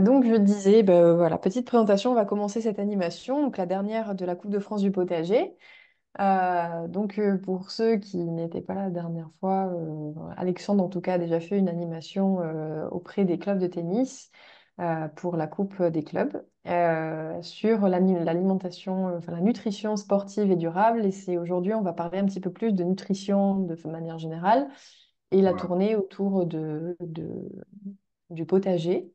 Donc je disais, ben, voilà, petite présentation, on va commencer cette animation, donc la dernière de la Coupe de France du potager. Pour ceux qui n'étaient pas là la dernière fois, Alexandre en tout cas a déjà fait une animation auprès des clubs de tennis pour la Coupe des clubs sur l'alimentation, enfin la nutrition sportive et durable. Et c'est aujourd'hui, on va parler un petit peu plus de nutrition de manière générale et la Voilà. tournée autour du potager.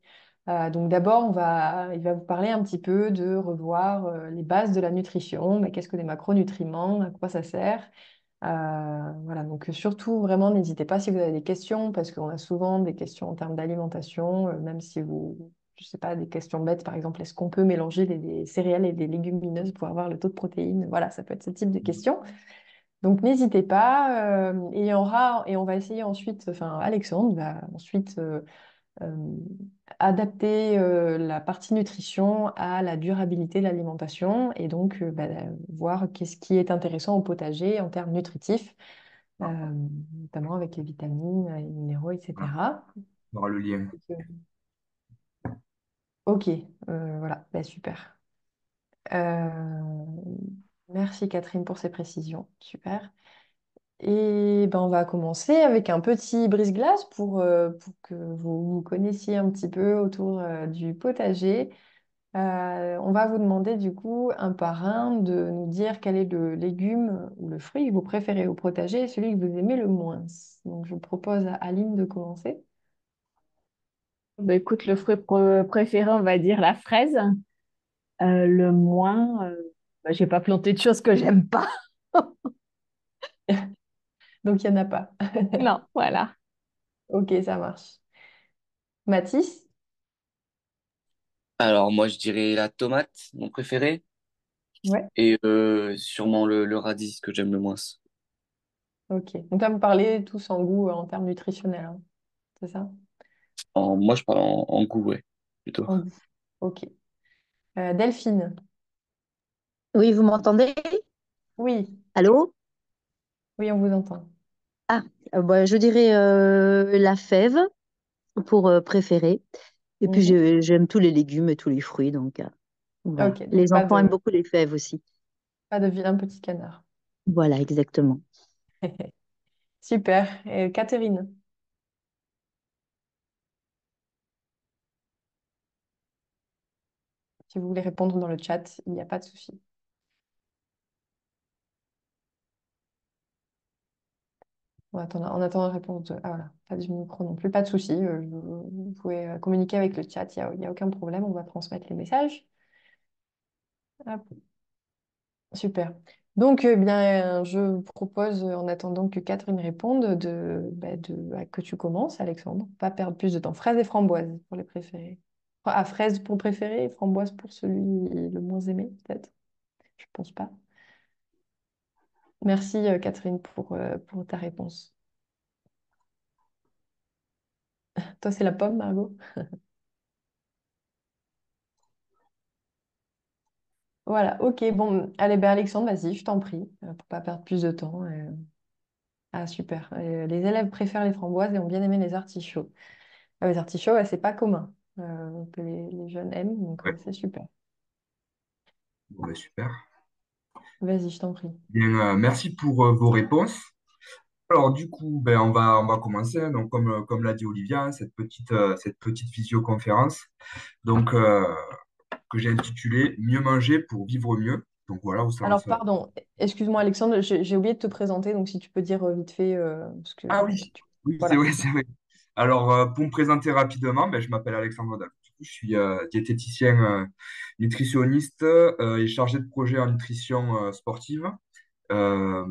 Donc d'abord, il va vous parler un petit peu de revoir les bases de la nutrition. Mais qu'est-ce que les macronutriments? À quoi ça sert? Voilà, donc surtout, vraiment, n'hésitez pas si vous avez des questions, parce qu'on a souvent des questions en termes d'alimentation, même si vous, je sais pas, des questions bêtes, par exemple, est-ce qu'on peut mélanger des céréales et des légumineuses pour avoir le taux de protéines? Voilà, ça peut être ce type de questions. Donc n'hésitez pas, et on va essayer ensuite, enfin Alexandre va ensuite euh, adapter la partie nutrition à la durabilité de l'alimentation et donc voir qu'est-ce qui est intéressant au potager en termes nutritifs, euh, notamment avec les vitamines, les minéraux, Voilà. etc. On aura le lien. Donc, ok, voilà, bah, super. Euh, Merci Catherine pour ces précisions, super. Et ben, on va commencer avec un petit brise-glace pour que vous vous connaissiez un petit peu autour du potager. On va vous demander du coup un par un de nous dire quel est le légume ou le fruit que vous préférez au potager et celui que vous aimez le moins. Donc je propose à Aline de commencer. Bah, écoute, le fruit préféré, on va dire la fraise. Le moins, bah, j'ai pas planté de choses que j'aime pas. Donc il n'y en a pas. Non, voilà. Ok, ça marche. Mathis? Alors moi je dirais la tomate, mon préféré, Ouais. et sûrement le radis que j'aime le moins. Ok. Donc là, vous parlez tous en goût en termes nutritionnels, hein, c'est ça? Moi je parle en goût, ouais, plutôt. En goût. Ok. Delphine? Oui, vous m'entendez? Oui, Allô? oui, on vous entend. Ah, bah, je dirais la fève pour préférer. Et puis Mhm. j'aime tous les légumes et tous les fruits, donc voilà. Ok, donc Les enfants aiment beaucoup les fèves aussi. pas de vilain petit canard. Voilà, exactement. Super. Et Catherine? Si vous voulez répondre dans le chat, il n'y a pas de souci. On attend la réponse de... Ah voilà, pas du micro non plus, pas de souci. Vous pouvez communiquer avec le chat, il n'y a aucun problème, on va transmettre les messages. Hop, super. Donc, bien, je vous propose, en attendant que Catherine réponde, que tu commences, Alexandre. Pas perdre plus de temps. Fraises et framboises pour les préférés. Ah, fraises pour préférer et framboises pour celui le moins aimé, peut-être. Je pense pas. Merci, Catherine, pour ta réponse. Toi, c'est la pomme, Margot? Voilà, ok, bon, allez, ben Alexandre, vas-y, je t'en prie, pour pas perdre plus de temps. Ah, super. Les élèves préfèrent les framboises et ont bien aimé les artichauts. Ah, les artichauts, ouais, c'est pas commun, que les jeunes aiment, donc Ouais, c'est super. bon, ben, super. Vas-y, je t'en prie. Bien, merci pour vos réponses. Alors, du coup, ben, on va commencer, hein. Donc, comme l'a dit Olivia, hein, cette petite visioconférence donc, que j'ai intitulée Mieux manger pour vivre mieux. Donc, voilà, au Alors, sens. pardon, excuse-moi, Alexandre, j'ai oublié de te présenter, donc si tu peux dire vite fait, parce que Ah oui, oui, c'est voilà. vrai, c'est vrai. Alors, pour me présenter rapidement, ben, je m'appelle Alexandre Dal. Du coup, je suis diététicien, nutritionniste et chargé de projet en nutrition sportive euh,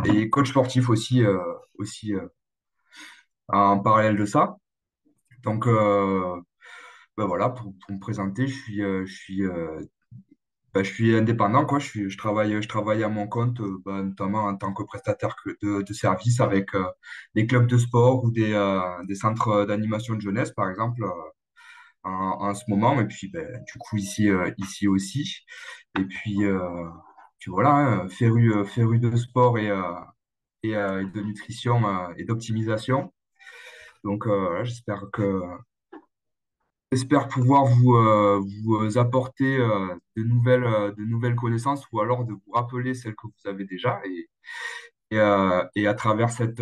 et coach sportif aussi en parallèle de ça. Donc, ben voilà, pour me présenter, je suis indépendant, quoi. Je travaille à mon compte, notamment en tant que prestataire de services avec des clubs de sport ou des centres d'animation de jeunesse, par exemple, en ce moment. Et puis, ben, du coup, ici aussi. Et puis voilà, hein, féru de sport et de nutrition et d'optimisation. Donc, voilà, j'espère pouvoir vous apporter de nouvelles connaissances ou alors de vous rappeler celles que vous avez déjà et à travers cette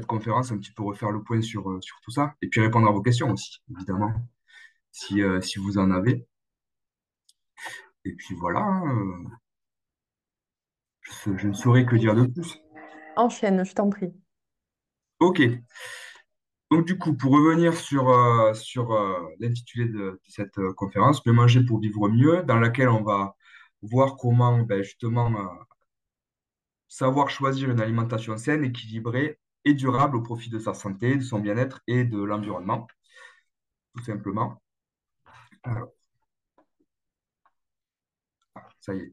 conférence, un petit peu refaire le point sur tout ça et puis répondre à vos questions aussi, évidemment, si vous en avez. Et puis voilà, hein, je ne saurais que dire de plus. Enchaîne, je t'en prie. Ok, donc du coup, pour revenir sur l'intitulé de cette conférence, Mieux manger pour vivre mieux, dans laquelle on va voir comment ben, justement savoir choisir une alimentation saine, équilibrée et durable au profit de sa santé, de son bien-être et de l'environnement, tout simplement. Alors, ça y est.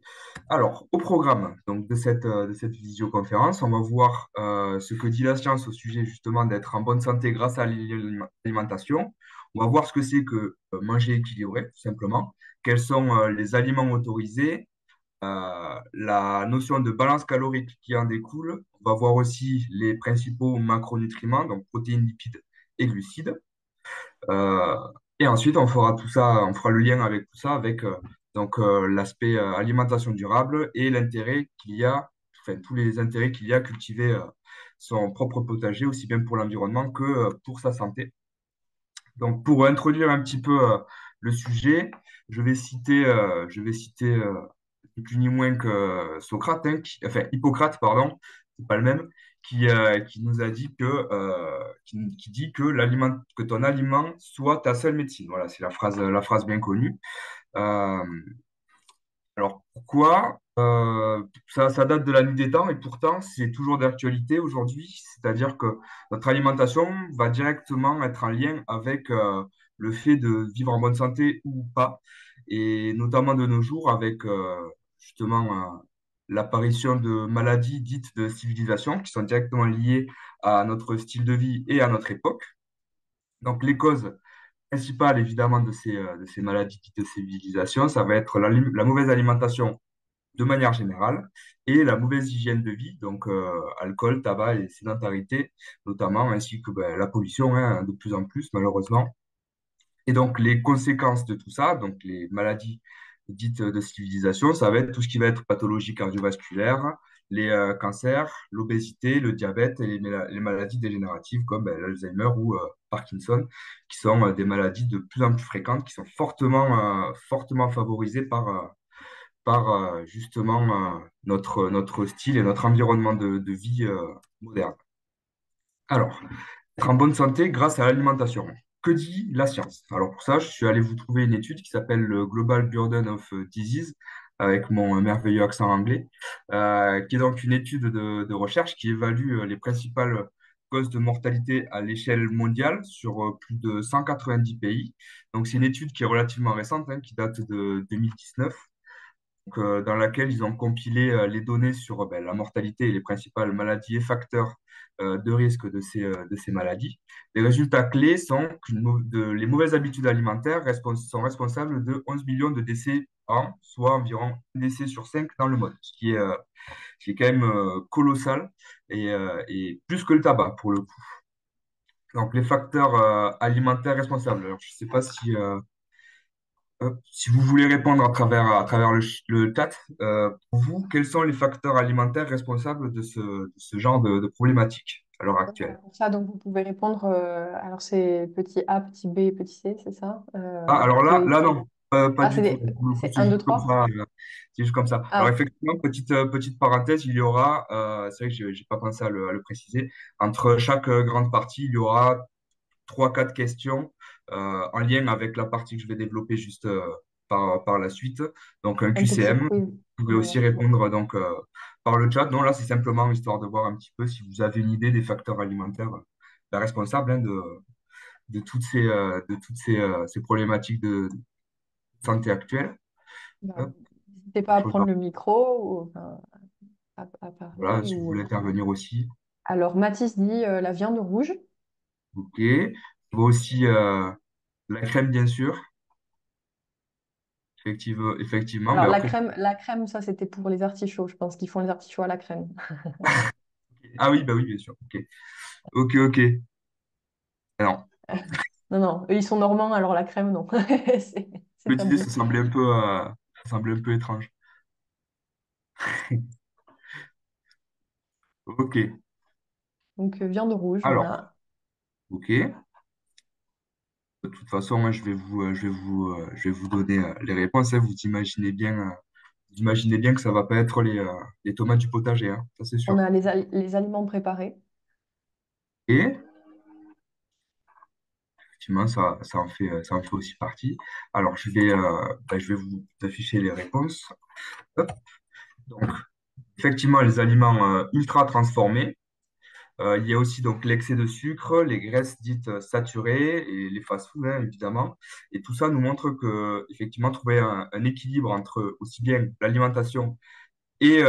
Alors, au programme donc, de cette visioconférence, on va voir ce que dit la science au sujet justement d'être en bonne santé grâce à l'alimentation. On va voir ce que c'est que manger équilibré, tout simplement. Quels sont les aliments autorisés, la notion de balance calorique qui en découle. On va voir aussi les principaux macronutriments, donc protéines, lipides et glucides. Euh, et ensuite, on fera tout ça, on fera le lien avec tout ça, avec l'aspect alimentation durable et l'intérêt qu'il y a, enfin tous les intérêts qu'il y a à cultiver son propre potager, aussi bien pour l'environnement que pour sa santé. Donc, pour introduire un petit peu le sujet, je vais citer ni plus ni moins que Socrate, hein, enfin Hippocrate, pardon, c'est pas le même, qui nous a dit qui dit que ton aliment soit ta seule médecine. Voilà, c'est la phrase bien connue. Euh, alors pourquoi? Ça date de la nuit des temps et pourtant c'est toujours d'actualité aujourd'hui. C'est-à-dire que notre alimentation va directement être en lien avec le fait de vivre en bonne santé ou pas. Et notamment de nos jours avec justement l'apparition de maladies dites de civilisation qui sont directement liées à notre style de vie et à notre époque. Donc les causes principales évidemment de ces maladies dites de civilisation, ça va être la mauvaise alimentation de manière générale, et la mauvaise hygiène de vie, donc alcool, tabac et sédentarité notamment, ainsi que ben, la pollution, hein, de plus en plus malheureusement. Et donc les conséquences de tout ça, donc les maladies dites de civilisation, ça va être tout ce qui va être pathologie cardiovasculaire, les cancers, l'obésité, le diabète et les maladies dégénératives comme ben, l'Alzheimer ou Parkinson, qui sont des maladies de plus en plus fréquentes, qui sont fortement favorisées par justement notre style et notre environnement de vie moderne. Alors, être en bonne santé grâce à l'alimentation. Que dit la science? Alors pour ça, je suis allé vous trouver une étude qui s'appelle le Global Burden of Disease, avec mon merveilleux accent anglais, qui est donc une étude de recherche qui évalue les principales causes de mortalité à l'échelle mondiale sur plus de 190 pays. Donc c'est une étude qui est relativement récente, hein, qui date de 2019, dans laquelle ils ont compilé les données sur ben, la mortalité et les principales maladies et facteurs de risque de ces maladies. Les résultats clés sont que les mauvaises habitudes alimentaires sont responsables de 11 millions de décès par an, soit environ un décès sur 5 dans le monde, ce qui est quand même colossal et plus que le tabac pour le coup. Donc les facteurs alimentaires responsables. Alors, je ne sais pas si vous voulez répondre à travers le chat, pour vous, quels sont les facteurs alimentaires responsables de ce genre de problématique à l'heure actuelle? Pour ça, donc vous pouvez répondre. Alors, c'est petit a, petit b, et petit c, c'est ça? Ah, alors là, C'est là non, pas ah, du tout. Pour le coup, c'est c'est 1, 2, juste comme 3. ça. C'est juste comme ça. Alors Ah, effectivement, petite parenthèse, il y aura, c'est vrai que j'ai pas pensé à le préciser, entre chaque grande partie, il y aura trois, quatre questions en lien avec la partie que je vais développer juste par la suite. Donc un un petit QCM. quiz. Vous pouvez Ouais. aussi répondre donc par le chat. Non, là, c'est simplement histoire de voir un petit peu si vous avez une idée des facteurs alimentaires responsables hein, de toutes ces problématiques de santé actuelle. Bah, Hop, n'hésitez pas à chose- prendre le micro ou enfin, à voilà, parler. si vous voulez intervenir aussi. Alors, Mathis dit la viande rouge. OK. Je vois aussi la crème, bien sûr. Effectivement. Mais Alors, après, la crème, ça, c'était pour les artichauts. Je pense qu'ils font les artichauts à la crème. ah oui, bah oui, bien sûr. OK. OK, OK. Alors, Non, non, eux, ils sont normands, alors la crème, non. C'est c'est petite idée, tabou. ça semblait un peu étrange. OK. Donc, viande rouge, Alors, voilà. OK. De toute façon, moi, je vais vous donner les réponses, hein. Vous imaginez bien que ça va pas être les tomates du potager, hein. Ça, c'est On sûr. a les aliments préparés. Et, effectivement, ça en fait aussi partie. Alors, je vais vous afficher les réponses. Hop. Donc, effectivement, les aliments ultra transformés. Il y a aussi donc l'excès de sucre, les graisses dites saturées et les fast-foods, hein, évidemment. Et tout ça nous montre que, effectivement, trouver un équilibre entre aussi bien l'alimentation et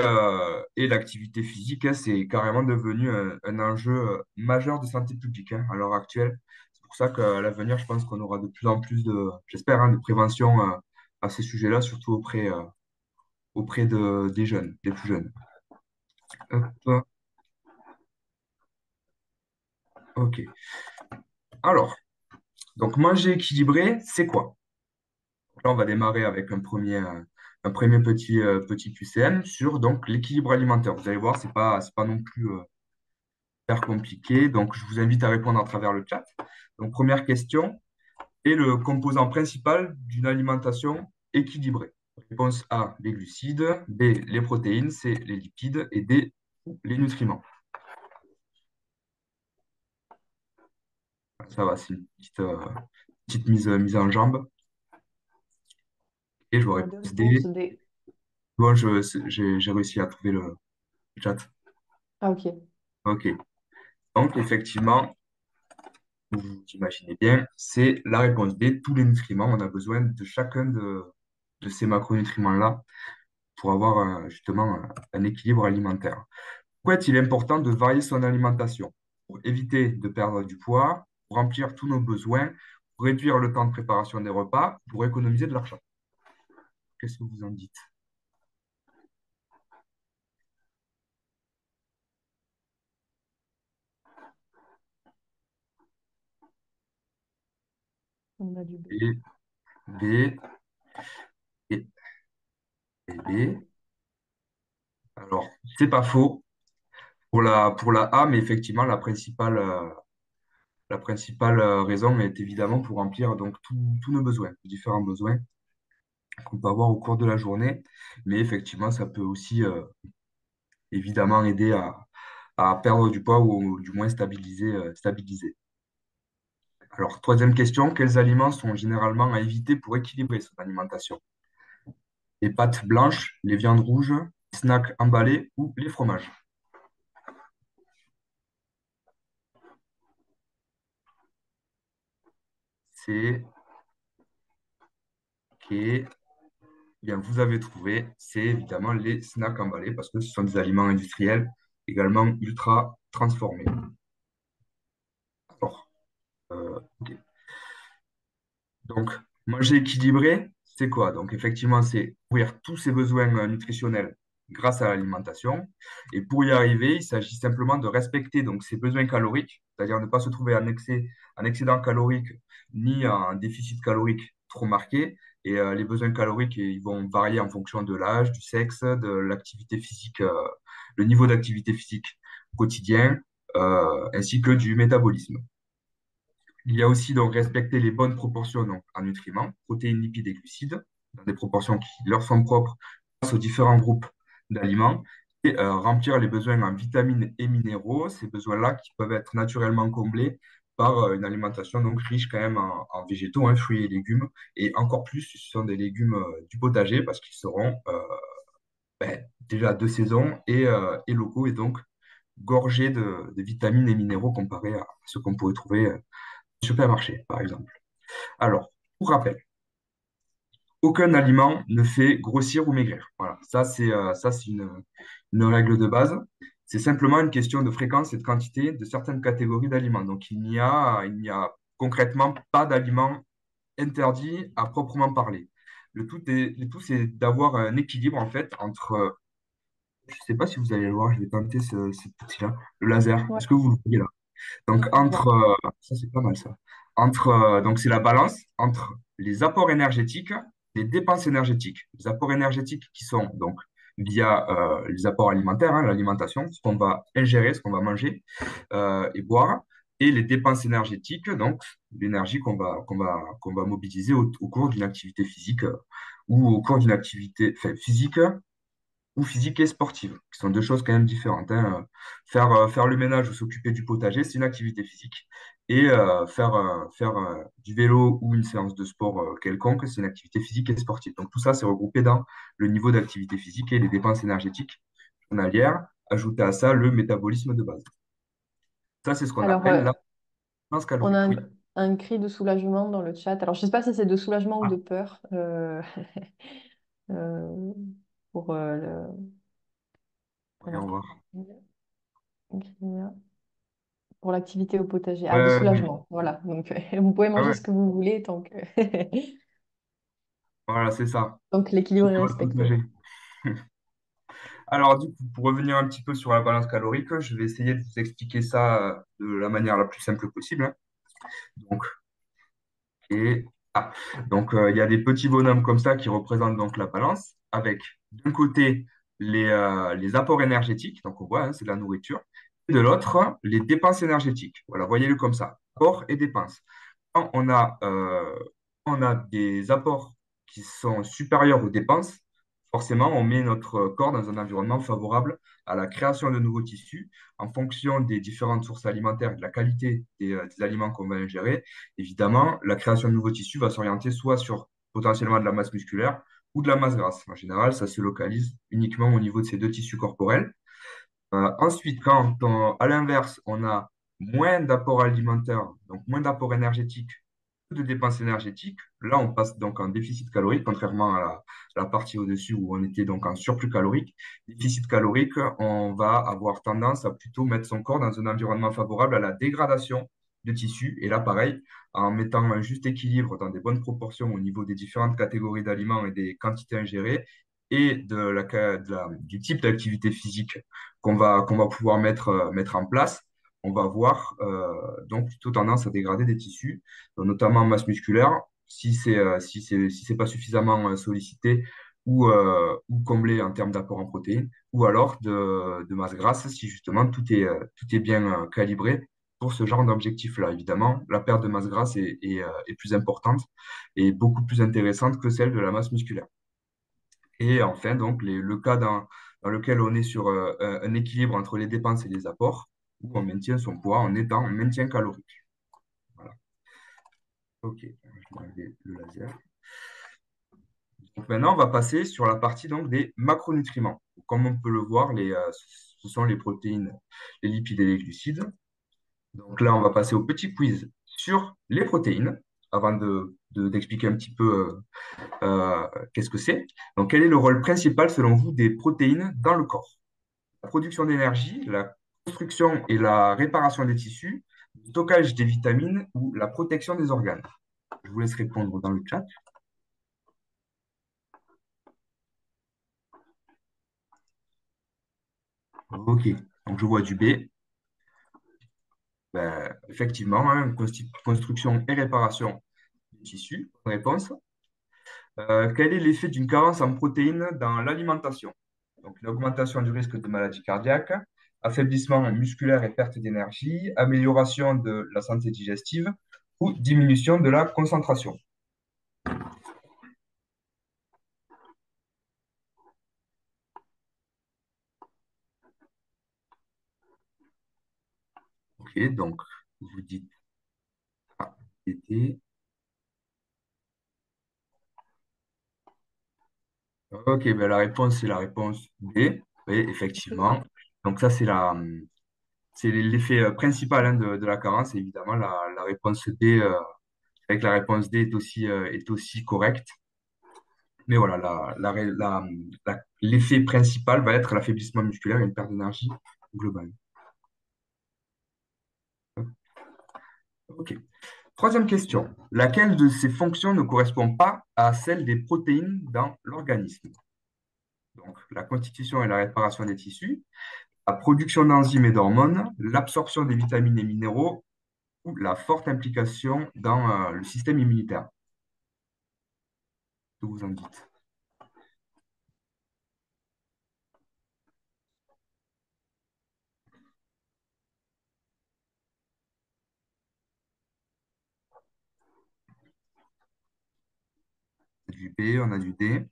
l'activité physique, hein, c'est carrément devenu un enjeu majeur de santé publique, hein, à l'heure actuelle. C'est pour ça qu'à l'avenir, je pense qu'on aura de plus en plus j'espère, hein, de prévention à ces sujets-là, surtout auprès des jeunes, des plus jeunes. Hop, ok. Alors, donc manger équilibré, c'est quoi? Là, on va démarrer avec un premier petit QCM sur donc l'équilibre alimentaire. Vous allez voir, c'est pas non plus super compliqué. Donc, je vous invite à répondre à travers le chat. Donc, première question, est le composant principal d'une alimentation équilibrée? Réponse A, les glucides, B, les protéines, C, les lipides et D, les nutriments. Ça va, c'est une petite mise en jambe. Et je vois Deux réponse réponses D. D. Bon, j'ai réussi à trouver le chat. Ah, ok. OK. Donc, effectivement, vous imaginez bien, c'est la réponse B. Tous les nutriments, on a besoin de chacun de ces macronutriments-là pour avoir justement un équilibre alimentaire. Pourquoi est-il important de varier son alimentation? Pour éviter de perdre du poids, pour remplir tous nos besoins, pour réduire le temps de préparation des repas, pour économiser de l'argent. Qu'est-ce que vous en dites? On a du B. B, B et, et B. Alors, c'est pas faux pour la A, mais effectivement, la principale raison est évidemment pour remplir donc tous nos besoins, différents besoins. qu'on peut avoir au cours de la journée. Mais effectivement, ça peut aussi évidemment aider à perdre du poids ou du moins stabiliser. Alors, troisième question, quels aliments sont généralement à éviter pour équilibrer son alimentation? Les pâtes blanches, les viandes rouges, les snacks emballés ou les fromages? C'est OK. Bien, vous avez trouvé, c'est évidemment les snacks emballés parce que ce sont des aliments industriels également ultra transformés. Alors, OK. Donc, manger équilibré, c'est quoi? Donc, effectivement, c'est couvrir tous ses besoins nutritionnels grâce à l'alimentation. Et pour y arriver, il s'agit simplement de respecter donc ses besoins caloriques, c'est-à-dire ne pas se trouver en excédent calorique ni en déficit calorique trop marqué. Et les besoins caloriques, ils vont varier en fonction de l'âge, du sexe, de l'activité physique, le niveau d'activité physique quotidien, ainsi que du métabolisme. Il y a aussi donc respecter les bonnes proportions donc, en nutriments, protéines, lipides et glucides, dans des proportions qui leur sont propres grâce aux différents groupes d'aliments, et remplir les besoins en vitamines et minéraux, ces besoins-là qui peuvent être naturellement comblés par une alimentation donc riche quand même en végétaux, hein, fruits et légumes, et encore plus si ce sont des légumes du potager parce qu'ils seront déjà de saison et locaux et donc gorgés de vitamines et minéraux comparés à ce qu'on pourrait trouver supermarché, par exemple. Alors, pour rappel, aucun aliment ne fait grossir ou maigrir. Voilà, ça c'est une règle de base. C'est simplement une question de fréquence et de quantité de certaines catégories d'aliments. Donc, il n'y a concrètement pas d'aliments interdits à proprement parler. Le tout, c'est d'avoir un équilibre en fait entre, je ne sais pas si vous allez le voir, je vais tenter ce petit-là, le laser. Ouais, Est-ce que vous le voyez là? Donc, je vois. ça c'est pas mal ça. Donc c'est la balance entre les apports énergétiques, les dépenses énergétiques. Les apports énergétiques qui sont donc via les apports alimentaires, hein, l'alimentation, ce qu'on va ingérer, ce qu'on va manger et boire, et les dépenses énergétiques, donc l'énergie qu'on va mobiliser au cours d'une activité physique ou au cours d'une activité enfin, physique ou physique et sportive, qui sont deux choses quand même différentes, hein. Faire le ménage ou s'occuper du potager, c'est une activité physique. Et faire du vélo ou une séance de sport quelconque, c'est une activité physique et sportive. Donc tout ça, c'est regroupé dans le niveau d'activité physique et les dépenses énergétiques journalières. Ajouter à ça le métabolisme de base. Ça, c'est ce qu'on Alors, appelle la balance on a calorique. Oui. un cri de soulagement dans le chat. Alors, je ne sais pas si c'est de soulagement ou de Ah, peur euh, pour voyons alors, voir. pour l'activité au potager. Ah, de Oui. soulagement. Voilà. Donc, vous pouvez Ouais, manger ouais. ce que vous voulez tant que Voilà, c'est ça. donc l'équilibre est Soutenez votre respecté. potager. Alors, du coup, pour revenir un petit peu sur la balance calorique, je vais essayer de vous expliquer ça de la manière la plus simple possible, hein. Donc, et, ah, il y a des petits bonhommes comme ça qui représentent donc la balance, avec d'un côté les apports énergétiques, donc on voit, hein, c'est de la nourriture, et de l'autre, les dépenses énergétiques. Voilà, voyez-le comme ça, apports et dépenses. Quand on a des apports qui sont supérieurs aux dépenses, forcément, on met notre corps dans un environnement favorable à la création de nouveaux tissus en fonction des différentes sources alimentaires et de la qualité des aliments qu'on va ingérer. Évidemment, la création de nouveaux tissus va s'orienter soit sur potentiellement de la masse musculaire ou de la masse grasse. En général, ça se localise uniquement au niveau de ces deux tissus corporels. Ensuite, à l'inverse, on a moins d'apports alimentaires, donc moins d'apports énergétiques, de dépenses énergétiques, là, on passe donc en déficit calorique, contrairement à la partie au-dessus où on était donc en surplus calorique. Déficit calorique, on va avoir tendance à plutôt mettre son corps dans un environnement favorable à la dégradation de tissus. Et là, pareil, en mettant un juste équilibre dans des bonnes proportions au niveau des différentes catégories d'aliments et des quantités ingérées et du type d'activité physique qu'on va pouvoir mettre en place, on va avoir donc plutôt tendance à dégrader des tissus, notamment en masse musculaire, si c'est pas suffisamment sollicité ou comblé en termes d'apport en protéines, ou alors de masse grasse, si justement tout est bien calibré pour ce genre d'objectif-là. Évidemment, la perte de masse grasse est plus importante et beaucoup plus intéressante que celle de la masse musculaire. Et enfin, donc, le cas dans lequel on est sur un équilibre entre les dépenses et les apports, où on maintient son poids, on est dans maintien calorique. Voilà. OK, je vais enlever le laser. Donc maintenant, on va passer sur la partie donc, des macronutriments. Comme on peut le voir, ce sont les protéines, les lipides et les glucides. Donc là, on va passer au petit quiz sur les protéines, avant d'expliquer un petit peu qu'est-ce que c'est. Donc, quel est le rôle principal, selon vous, des protéines dans le corps? La production d'énergie, la construction et la réparation des tissus, le stockage des vitamines ou la protection des organes? Je vous laisse répondre dans le chat. OK, donc je vois du B. Ben, effectivement, hein, construction et réparation des tissus. Bonne réponse. Quel est l'effet d'une carence en protéines dans l'alimentation? Donc, une augmentation du risque de maladie cardiaque, affaiblissement musculaire et perte d'énergie, amélioration de la santé digestive ou diminution de la concentration. OK, donc vous dites A, T, T. OK, ben la réponse, c'est la réponse B. Oui, effectivement. Donc ça, c'est l'effet principal hein, de la carence. Et évidemment, la réponse D, avec la réponse D est aussi correcte. Mais voilà, l'effet principal va être l'affaiblissement musculaire et une perte d'énergie globale. OK. Troisième question. Laquelle de ces fonctions ne correspond pas à celle des protéines dans l'organisme? Donc, la constitution et la réparation des tissus, la production d'enzymes et d'hormones, l'absorption des vitamines et minéraux ou la forte implication dans le système immunitaire. Que vous en dites? Du B, on a du D.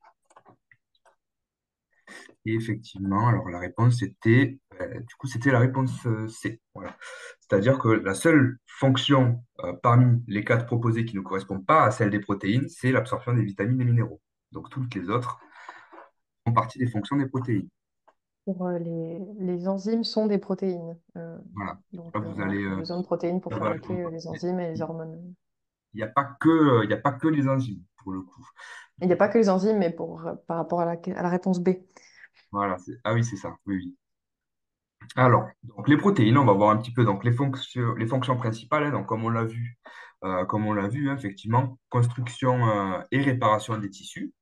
Et effectivement, alors la réponse c'était, du coup, c'était la réponse C. Voilà. C'est-à-dire que la seule fonction parmi les quatre proposées qui ne correspond pas à celle des protéines, c'est l'absorption des vitamines et minéraux. Donc toutes les autres font partie des fonctions des protéines. Pour, les enzymes sont des protéines. Voilà. Donc, Là, vous on allez, a besoin de protéines pour là, vous allez fabriquer comprendre. les enzymes et les hormones. Il y a pas que les enzymes, pour le coup. Il n'y a pas que les enzymes, mais par rapport à la réponse B. Voilà. Ah oui, c'est ça. Oui, oui. Alors, donc les protéines, on va voir un petit peu donc, les fonctions principales. Hein. Donc, comme on l'a vu, hein, effectivement, construction et réparation des tissus.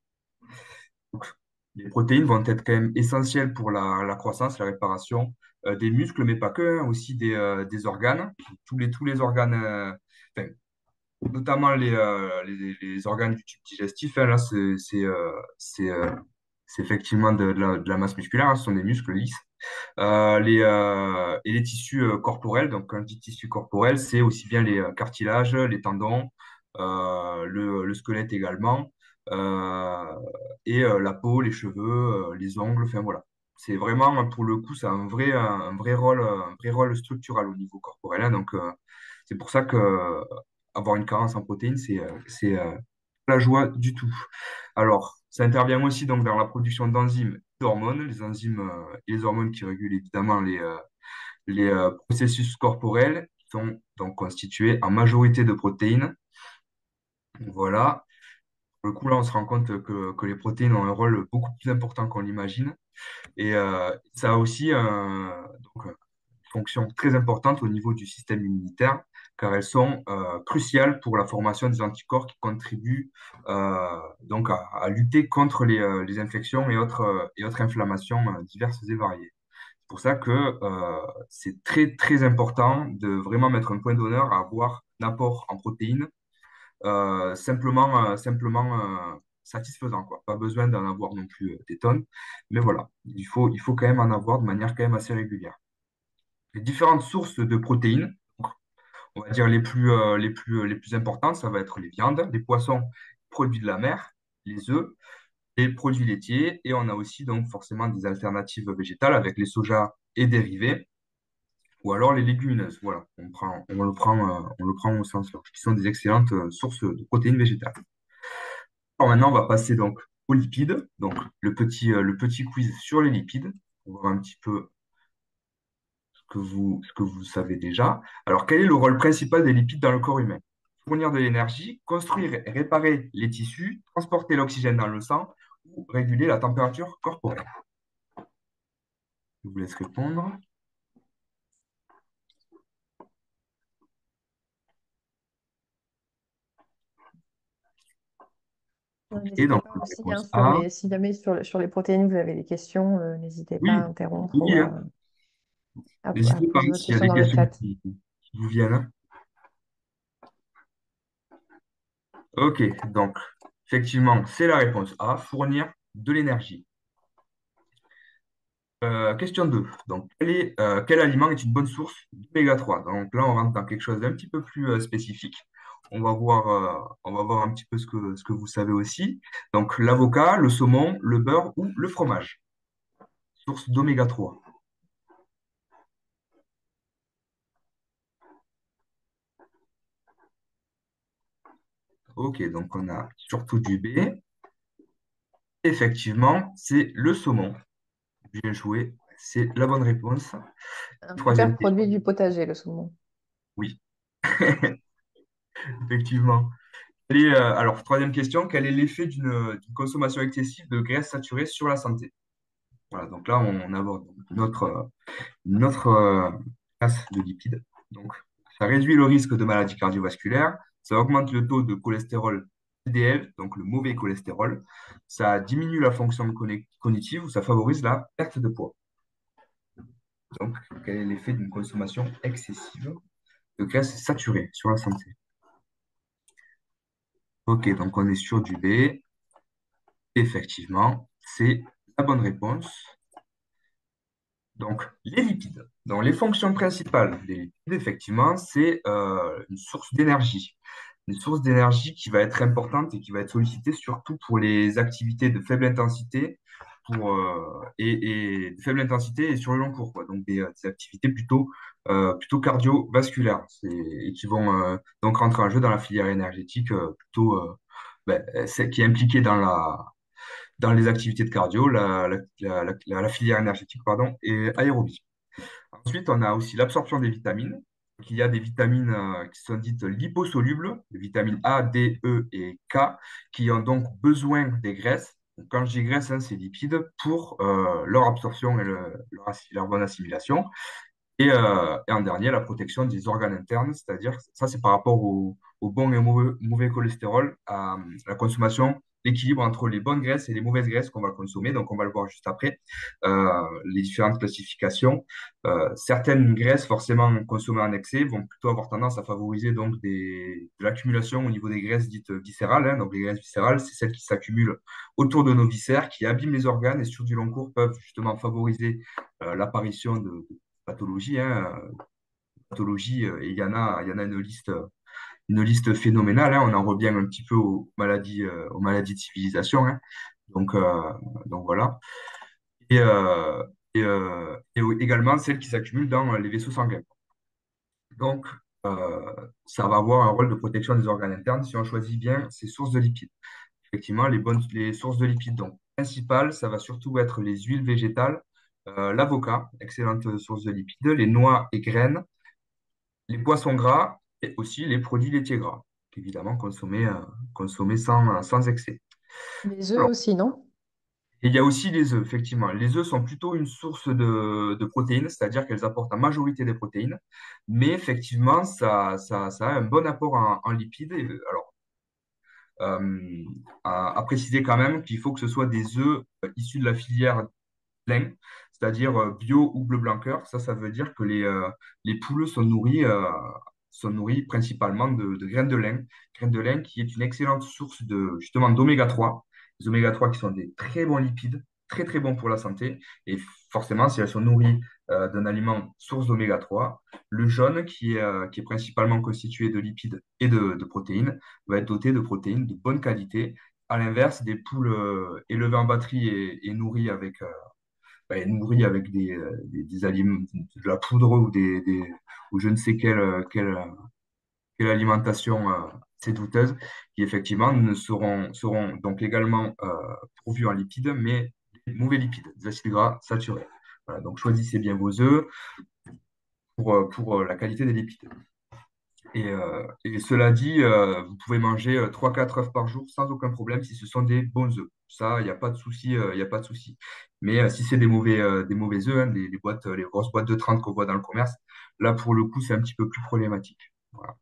Donc, les protéines vont être quand même essentielles pour la croissance, la réparation des muscles, mais pas que, hein, aussi des organes. Tous les organes, enfin, notamment les organes du tube digestif. Hein, là, c'est effectivement de la masse musculaire, hein, ce sont des muscles lisses. Et les tissus corporels. Donc, quand je dis tissus corporels, c'est aussi bien les cartilages, les tendons, le squelette également, euh, et la peau, les cheveux, les ongles. Enfin, voilà. C'est vraiment, pour le coup, ça a un vrai rôle structural au niveau corporel. Hein. Donc, c'est pour ça que avoir une carence en protéines, c'est pas la joie du tout. Alors, ça intervient aussi donc dans la production d'enzymes et d'hormones, les enzymes et les hormones qui régulent évidemment les processus corporels qui sont donc constitués en majorité de protéines. Voilà. Pour le coup, là, on se rend compte que les protéines ont un rôle beaucoup plus important qu'on l'imagine. Et ça a aussi donc, une fonction très importante au niveau du système immunitaire, car elles sont cruciales pour la formation des anticorps qui contribuent donc à lutter contre les infections et autres inflammations diverses et variées. C'est pour ça que c'est très, très important de vraiment mettre un point d'honneur à avoir un apport en protéines simplement satisfaisant, quoi. Pas besoin d'en avoir non plus des tonnes, mais voilà, il faut quand même en avoir de manière quand même assez régulière. Les différentes sources de protéines, donc, on va dire les plus importantes, ça va être les viandes, les poissons, produits de la mer, les œufs, les produits laitiers. Et on a aussi donc forcément des alternatives végétales avec les sojas et dérivés, ou alors les légumineuses. Voilà, on le prend au sens large, qui sont des excellentes sources de protéines végétales. Alors maintenant, on va passer donc aux lipides. Donc le petit quiz sur les lipides, pour voir un petit peu ce que vous savez déjà. Alors, quel est le rôle principal des lipides dans le corps humain? Fournir de l'énergie, construire et réparer les tissus, transporter l'oxygène dans le sang ou réguler la température corporelle. Je vous laisse répondre. Et N'hésitez donc, pas la aussi, hein, réponse A, si jamais sur les protéines, vous avez des questions, n'hésitez pas à oui, interrompre ou oui, hein. à N'hésitez pas poser votre s'il y a question des dans le questions chat. qui vous viennent. Ok, donc, effectivement, c'est la réponse A, fournir de l'énergie. Question 2. Donc, quel aliment est une bonne source d'oméga 3? Donc là, on rentre dans quelque chose d'un petit peu plus spécifique. On va voir un petit peu ce que vous savez aussi. Donc, l'avocat, le saumon, le beurre ou le fromage. Source d'oméga 3. Ok, donc on a surtout du B. Effectivement, c'est le saumon. Bien joué. C'est la bonne réponse. Un super Troisième question. produit du potager, le saumon. Oui, effectivement. Alors, troisième question, quel est l'effet d'une consommation excessive de graisses saturées sur la santé? Voilà, donc là, on aborde une autre classe de lipides. Donc, ça réduit le risque de maladies cardiovasculaires, ça augmente le taux de cholestérol LDL, donc le mauvais cholestérol, ça diminue la fonction cognitive ou ça favorise la perte de poids. Donc, quel est l'effet d'une consommation excessive de graisses saturées sur la santé? Ok, donc on est sur du B. Effectivement, c'est la bonne réponse. Donc, les lipides. Donc, les fonctions principales des lipides, effectivement, c'est une source d'énergie. Une source d'énergie qui va être importante et qui va être sollicitée surtout pour les activités de faible intensité et de faible intensité et sur le long cours, quoi. Donc, des activités plutôt cardiovasculaires et qui vont donc rentrer en jeu dans la filière énergétique celle qui est impliquée dans les activités de cardio, la filière énergétique, pardon, et aérobie. Ensuite, on a aussi l'absorption des vitamines. Donc, il y a des vitamines qui sont dites liposolubles, les vitamines A, D, E et K, qui ont donc besoin des graisses. Donc, quand je dis graisse, hein, c'est lipides, pour leur absorption et leur bonne assimilation. Et en dernier, la protection des organes internes, c'est-à-dire, ça c'est par rapport au bon et au mauvais cholestérol, à la consommation, l'équilibre entre les bonnes graisses et les mauvaises graisses qu'on va consommer. Donc, on va le voir juste après, les différentes classifications. Certaines graisses, forcément consommées en excès, vont plutôt avoir tendance à favoriser donc de l'accumulation au niveau des graisses dites viscérales, hein. Donc, les graisses viscérales, c'est celles qui s'accumulent autour de nos viscères, qui abîment les organes et sur du long cours peuvent justement favoriser l'apparition de pathologies, hein, pathologies, et il y en a une liste phénoménale, hein. On en revient un petit peu aux maladies de civilisation, hein. Donc, euh, donc voilà. Et également celles qui s'accumulent dans les vaisseaux sanguins. Donc, ça va avoir un rôle de protection des organes internes si on choisit bien ces sources de lipides. Effectivement, les sources de lipides donc, principales, ça va surtout être les huiles végétales, l'avocat, excellente source de lipides, les noix et graines, les poissons gras et aussi les produits laitiers gras, évidemment consommés sans excès. Les œufs Alors, aussi, non? et il y a aussi les œufs, effectivement. Les œufs sont plutôt une source de protéines, c'est-à-dire qu'elles apportent la majorité des protéines, mais effectivement, ça a un bon apport en lipides. Alors, euh, à préciser quand même qu'il faut que ce soit des œufs issus de la filière lin, c'est-à-dire bio ou bleu blanc cœur. Ça veut dire que les poules sont nourries principalement de graines de lin qui est une excellente source justement d'oméga 3. Les oméga 3 qui sont des très bons lipides, très très bons pour la santé. Et forcément, si elles sont nourries d'un aliment source d'oméga 3. Le jaune, qui est principalement constitué de lipides et de protéines, va être doté de protéines de bonne qualité. À l'inverse, des poules élevées en batterie et nourries avec des aliments, de la poudre ou je ne sais quelle alimentation assez douteuse, qui effectivement seront donc également pourvus en lipides, mais des mauvais lipides, des acides gras saturés. Voilà, donc choisissez bien vos œufs pour la qualité des lipides. Et cela dit, vous pouvez manger 3-4 œufs par jour sans aucun problème si ce sont des bons œufs. Ça, il n'y a pas de souci, il y a pas de souci. Mais si c'est des mauvais œufs, hein, les grosses boîtes de 30 qu'on voit dans le commerce, là, pour le coup, c'est un petit peu plus problématique. Voilà.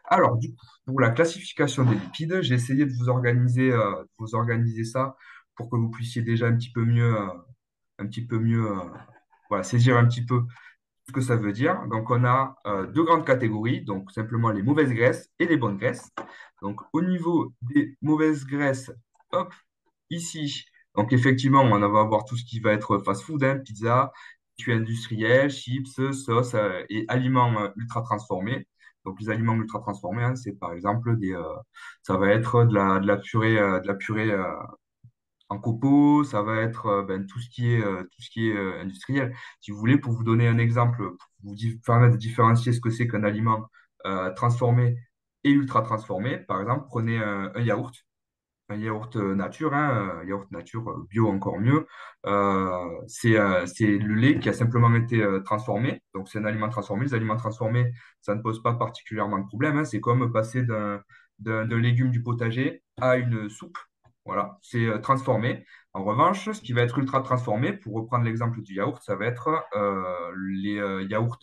Alors, du coup, pour la classification des lipides, j'ai essayé de vous organiser ça pour que vous puissiez déjà un petit peu mieux, voilà, saisir un petit peu ce que ça veut dire. Donc, on a deux grandes catégories, donc simplement les mauvaises graisses et les bonnes graisses. Donc, au niveau des mauvaises graisses, hop, ici, donc effectivement, on va avoir tout ce qui va être fast-food, hein, pizza, tués industriels, chips, sauces et aliments ultra transformés. Donc, les aliments ultra transformés, hein, c'est par exemple ça va être de la purée en copeaux, ça va être tout ce qui est industriel. Si vous voulez, pour vous donner un exemple, pour vous permettre de différencier ce que c'est qu'un aliment transformé et ultra transformé, par exemple, prenez un yaourt nature, hein, yaourt nature bio encore mieux. C'est le lait qui a simplement été transformé. Donc, c'est un aliment transformé. Les aliments transformés, ça ne pose pas particulièrement de problème, hein. C'est comme passer d'un légume du potager à une soupe. Voilà, c'est transformé. En revanche, ce qui va être ultra transformé, pour reprendre l'exemple du yaourt, ça va être les yaourts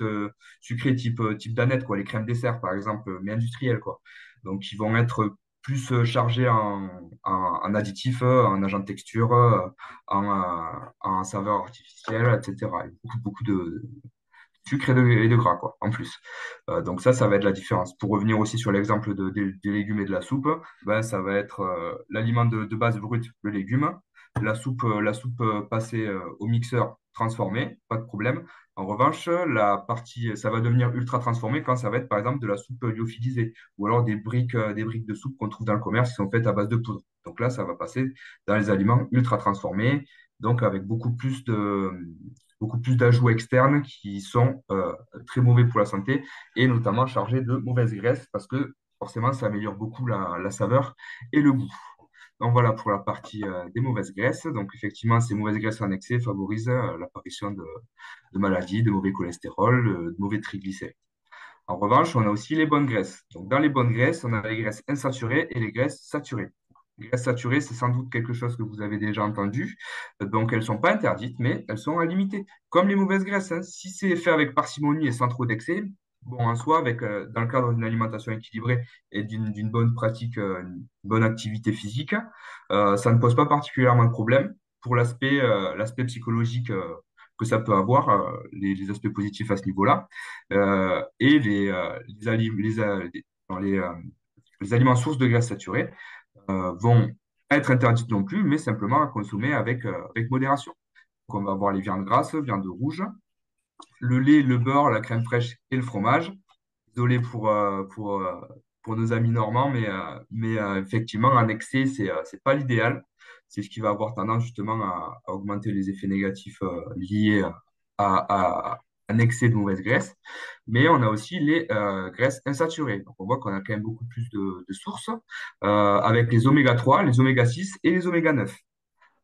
sucrés type Danette, quoi, les crèmes dessert, par exemple, mais industriels, quoi. Donc, ils vont être plus chargés en additifs, en agents de texture, en saveur artificielle, etc. Et beaucoup de sucre et de gras, quoi, en plus. Donc ça va être la différence. Pour revenir aussi sur l'exemple des légumes et de la soupe, ben, ça va être l'aliment de base brut, le légume, la soupe passée au mixeur transformée, pas de problème. En revanche, la partie, ça va devenir ultra transformé quand ça va être par exemple de la soupe lyophilisée ou alors des briques de soupe qu'on trouve dans le commerce qui sont faites à base de poudre. Donc là, ça va passer dans les aliments ultra transformés, donc avec beaucoup plus d'ajouts externes qui sont très mauvais pour la santé et notamment chargés de mauvaises graisses parce que forcément, ça améliore beaucoup la saveur et le goût. Donc voilà pour la partie des mauvaises graisses. Donc effectivement, ces mauvaises graisses en excès favorisent l'apparition de maladies, de mauvais cholestérol, de mauvais triglycérides. En revanche, on a aussi les bonnes graisses. Donc dans les bonnes graisses, on a les graisses insaturées et les graisses saturées. Les graisses saturées, c'est sans doute quelque chose que vous avez déjà entendu. Donc, elles ne sont pas interdites, mais elles sont à limiter. Comme les mauvaises graisses, hein. Si c'est fait avec parcimonie et sans trop d'excès, bon, en soi, dans le cadre d'une alimentation équilibrée et d'une bonne pratique, une bonne activité physique, ça ne pose pas particulièrement de problème pour l'aspect psychologique que ça peut avoir, les aspects positifs à ce niveau-là. Et les aliments sources de graisses saturées vont être interdites non plus, mais simplement à consommer avec modération. Donc, on va avoir les viandes grasses, viandes rouges, le lait, le beurre, la crème fraîche et le fromage. Désolé pour nos amis normands, mais effectivement, en excès, c'est pas l'idéal. C'est ce qui va avoir tendance justement à augmenter les effets négatifs liés à un excès de mauvaise graisse. Mais on a aussi les graisses insaturées. Donc, on voit qu'on a quand même beaucoup plus de sources avec les oméga 3, les oméga 6 et les oméga 9.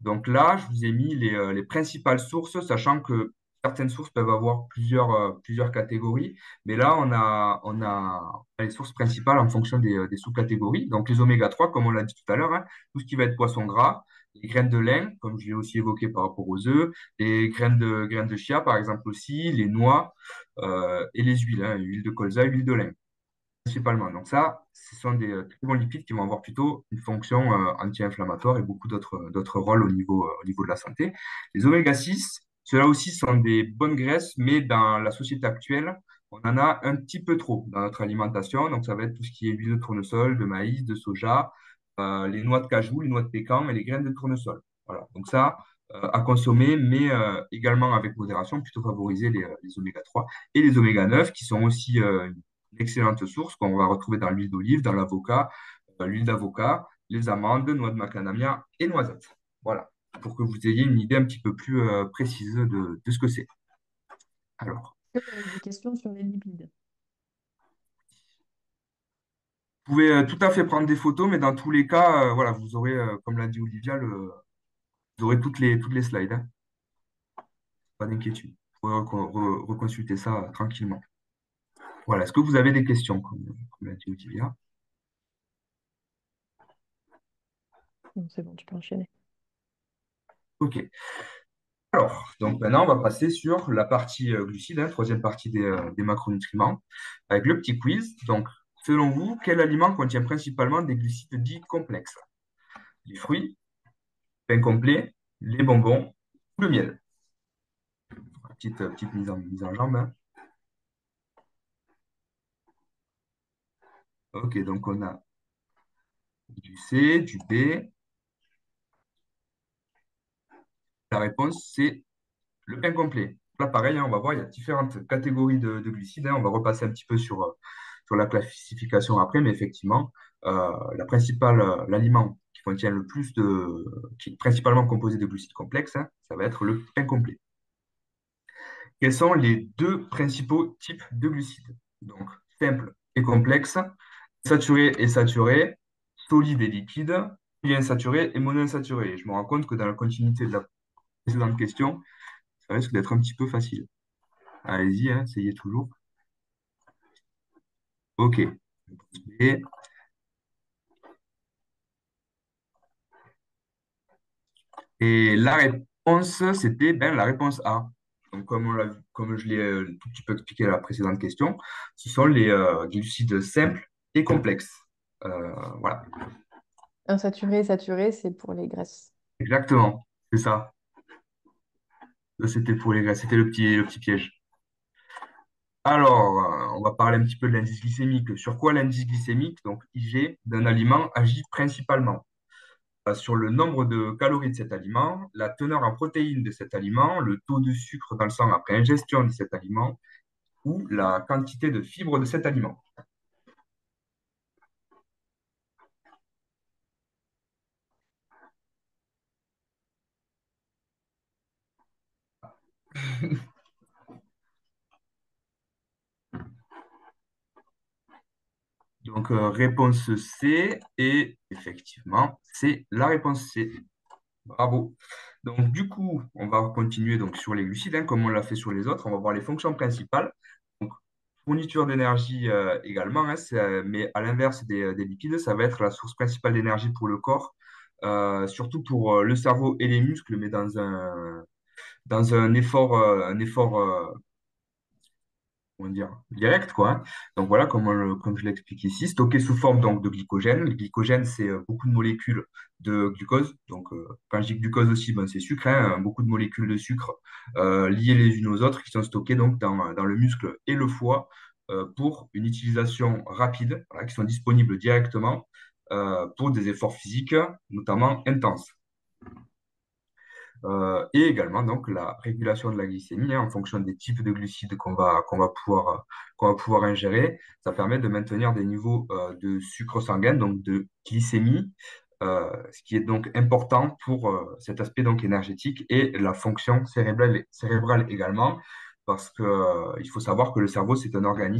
Donc là, je vous ai mis les principales sources, sachant que certaines sources peuvent avoir plusieurs catégories. Mais là, on a les sources principales en fonction des sous-catégories. Donc les oméga 3, comme on l'a dit tout à l'heure, hein, tout ce qui va être poisson gras, les graines de lin, comme je l'ai aussi évoqué par rapport aux œufs, les graines de chia, par exemple aussi, les noix et les huiles, hein, huile de colza, huile de lin principalement. Donc ça, ce sont des très bons lipides qui vont avoir plutôt une fonction anti-inflammatoire et beaucoup d'autres rôles au niveau de la santé. Les oméga 6, ceux-là aussi sont des bonnes graisses, mais dans la société actuelle, on en a un petit peu trop dans notre alimentation. Donc ça va être tout ce qui est huile de tournesol, de maïs, de soja, les noix de cajou, les noix de pécan et les graines de tournesol. Voilà. Donc ça, à consommer, mais également avec modération, plutôt favoriser les oméga 3 et les oméga 9 qui sont aussi une excellente source qu'on va retrouver dans l'huile d'olive, dans l'avocat, l'huile d'avocat, les amandes, noix de macadamia et noisettes. Voilà, pour que vous ayez une idée un petit peu plus précise de ce que c'est. Alors, Est-ce que vous avez des questions sur les lipides? vous pouvez tout à fait prendre des photos, mais dans tous les cas, voilà, vous aurez, comme l'a dit Olivia, vous aurez toutes les slides, hein. Pas d'inquiétude. Vous pourrez reconsulter ça tranquillement. Voilà, est-ce que vous avez des questions, comme l'a dit Olivia? Non, c'est bon, tu peux enchaîner. Ok. Alors, donc maintenant, on va passer sur la partie glucides, hein, troisième partie des macronutriments, avec le petit quiz. Donc, selon vous, quel aliment contient principalement des glucides dits complexes? Les fruits, pain complet, les bonbons ou le miel? Petite mise en jambe, hein. Ok, donc on a du C, du B. La réponse, c'est le pain complet. Là, pareil, hein, on va voir, il y a différentes catégories de glucides, hein. On va repasser un petit peu sur la classification après, mais effectivement, l'aliment qui contient le plus qui est principalement composé de glucides complexes, hein, ça va être le pain complet. Quels sont les deux principaux types de glucides? Donc, simple et complexe, saturé et saturé, solide et liquide, polyinsaturé et monoinsaturé. Je me rends compte que dans la continuité de la précédente question, ça risque d'être un petit peu facile. Allez-y, hein, essayez toujours. Ok. Et, et la réponse, c'était la réponse A. Donc, comme je l'ai tout petit peu expliqué à la précédente question, ce sont les glucides simples et complexes. Voilà, Insaturé, saturé, c'est pour les graisses. exactement, c'est ça. Ça, c'était pour les gars, c'était le petit piège. Alors, on va parler un petit peu de l'indice glycémique. Sur quoi l'indice glycémique, donc IG, d'un aliment agit principalement? Sur le nombre de calories de cet aliment, la teneur en protéines de cet aliment, le taux de sucre dans le sang après ingestion de cet aliment ou la quantité de fibres de cet aliment. Donc, réponse C, et effectivement, c'est la réponse C. Bravo. Donc, du coup, on va continuer donc, sur les glucides, hein, comme on l'a fait sur les autres. On va voir les fonctions principales. Donc, fourniture d'énergie également, hein, mais à l'inverse des lipides, ça va être la source principale d'énergie pour le corps, surtout pour le cerveau et les muscles, mais dans un effort comment dire, direct, quoi, hein. Donc voilà, comme je l'explique ici, stocké sous forme donc, de glycogène. Le glycogène, c'est beaucoup de molécules de glucose. Donc quand je dis glucose aussi, ben, c'est sucre, hein, beaucoup de molécules de sucre liées les unes aux autres qui sont stockées donc, dans le muscle et le foie pour une utilisation rapide, voilà, qui sont disponibles directement pour des efforts physiques, notamment intenses. Et également donc la régulation de la glycémie, hein, en fonction des types de glucides qu'on va pouvoir ingérer. Ça permet de maintenir des niveaux de sucre sanguin, donc de glycémie, ce qui est donc important pour cet aspect donc énergétique et la fonction cérébrale également, parce que il faut savoir que le cerveau, c'est un organe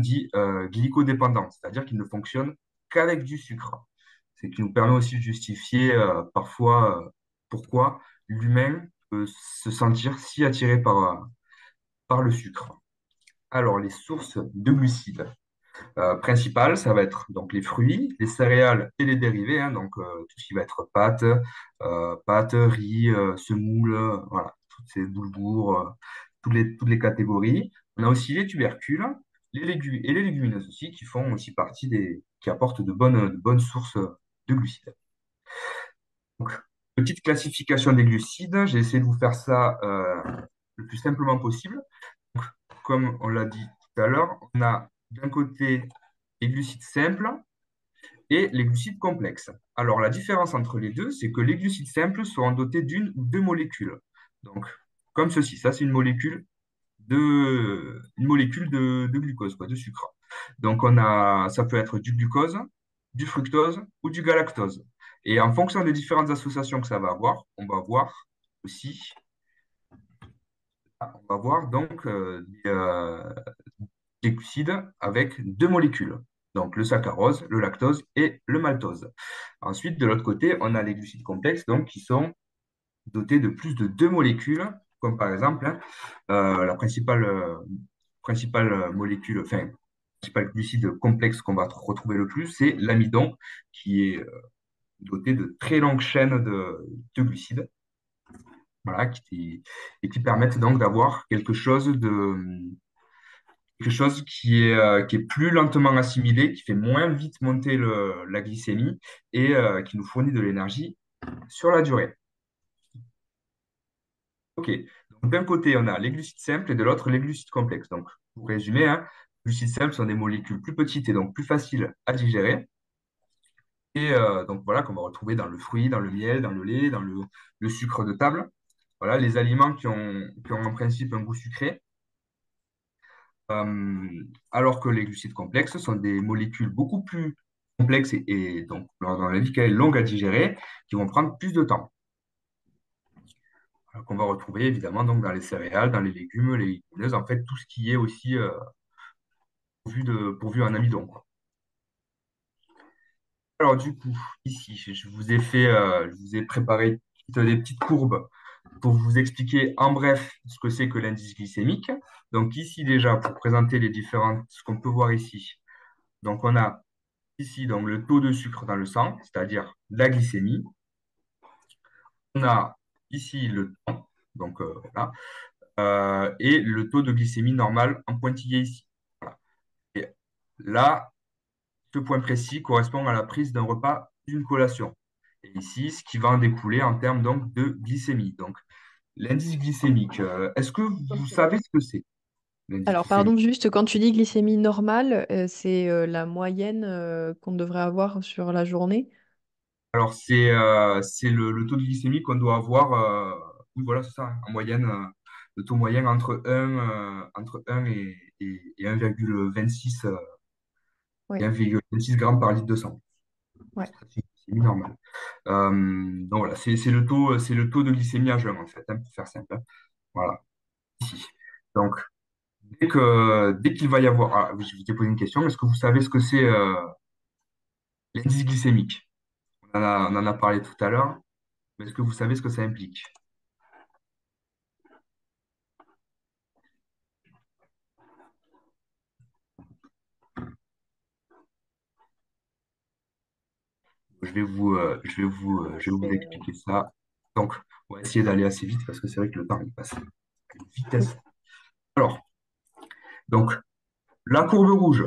dit glycodépendant, c'est-à-dire qu'il ne fonctionne qu'avec du sucre. C'est qui nous permet aussi de justifier parfois pourquoi l'humain peut se sentir si attiré par le sucre. Alors, les sources de glucides principales, ça va être donc les fruits, les céréales et les dérivés, hein, donc tout ce qui va être pâtes, riz, semoule, voilà, toutes ces boulgours, toutes les catégories. On a aussi les tubercules, les légumes et les légumineuses aussi, qui font aussi partie qui apportent de bonnes sources de glucides. Donc, petite classification des glucides, j'ai essayé de vous faire ça le plus simplement possible. Donc, comme on l'a dit tout à l'heure, on a d'un côté les glucides simples et les glucides complexes. Alors, la différence entre les deux, c'est que les glucides simples seront dotés d'une ou deux molécules. Donc, comme ceci, ça c'est une molécule de glucose, quoi, de sucre. Donc, ça peut être du glucose, du fructose ou du galactose. Et en fonction des différentes associations que ça va avoir, on va voir aussi, on va voir donc des glucides avec deux molécules. Donc, le saccharose, le lactose et le maltose. Ensuite, de l'autre côté, on a les glucides complexes, donc qui sont dotés de plus de deux molécules, comme par exemple la principale molécule, enfin, principal glucide complexe qu'on va retrouver le plus, c'est l'amidon, qui est doté de très longues chaînes de glucides, voilà, et qui permettent donc d'avoir quelque chose qui est plus lentement assimilé, qui fait moins vite monter la glycémie et qui nous fournit de l'énergie sur la durée. OK. Donc, d'un côté, on a les glucides simples et de l'autre, les glucides complexes. Donc, pour résumer, hein, les glucides simples sont des molécules plus petites et donc plus faciles à digérer. Et donc, voilà, qu'on va retrouver dans le fruit, dans le miel, dans le lait, dans le sucre de table. Voilà, les aliments qui ont en principe un goût sucré. Alors que les glucides complexes sont des molécules beaucoup plus complexes et donc, dans la vie qu'elle est longue à digérer, qui vont prendre plus de temps. Qu'on va retrouver évidemment donc dans les céréales, dans les légumes, les légumineuses, en fait tout ce qui est aussi pourvu en amidon, quoi. Alors du coup, ici, je vous ai préparé des petites courbes pour vous expliquer en bref ce que c'est que l'indice glycémique. Donc ici déjà, pour présenter ce qu'on peut voir ici. Donc on a ici donc, le taux de sucre dans le sang, c'est-à-dire la glycémie. On a ici le temps, donc voilà, et le taux de glycémie normal en pointillé ici. Voilà. Et là, ce point précis correspond à la prise d'un repas, d'une collation. Et ici, ce qui va en découler en termes donc de glycémie. Donc, l'indice glycémique, est-ce que vous Ok. savez ce que c'est, l'indice Alors, glycémique? pardon, juste quand tu dis glycémie normale, c'est la moyenne qu'on devrait avoir sur la journée. Alors, c'est le taux de glycémie qu'on doit avoir, oui, voilà, c'est ça, hein, en moyenne, le taux moyen entre un et 1,26 et Oui, 1,26 grammes par litre de sang. ouais. Ça, c'est une glycémie normale. Donc voilà, c'est le taux de glycémie à jeun, en fait, hein, pour faire simple, hein. Voilà, ici. Donc, dès qu'il va y avoir. Ah, oui, je vous ai posé une question. Est-ce que vous savez ce que c'est l'indice glycémique? On en a parlé tout à l'heure, mais est-ce que vous savez ce que ça implique? Je vais vous C'est expliquer ça. Donc, on va essayer d'aller assez vite parce que c'est vrai que le temps il passe à une oui. vitesse. Alors, donc, la courbe rouge,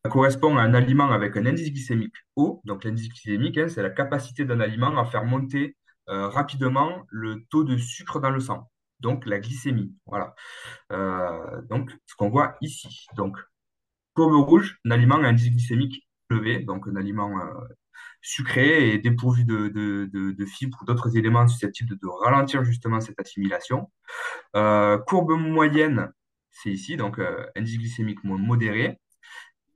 ça correspond à un aliment avec un indice glycémique haut. Donc, l'indice glycémique, hein, c'est la capacité d'un aliment à faire monter rapidement le taux de sucre dans le sang. Donc, la glycémie. Voilà. Donc, ce qu'on voit ici. Donc, courbe rouge, un aliment à indice glycémique élevé, donc un aliment sucré et dépourvu de fibres ou d'autres éléments susceptibles de ralentir justement cette assimilation. Courbe moyenne, c'est ici, donc indice glycémique modéré.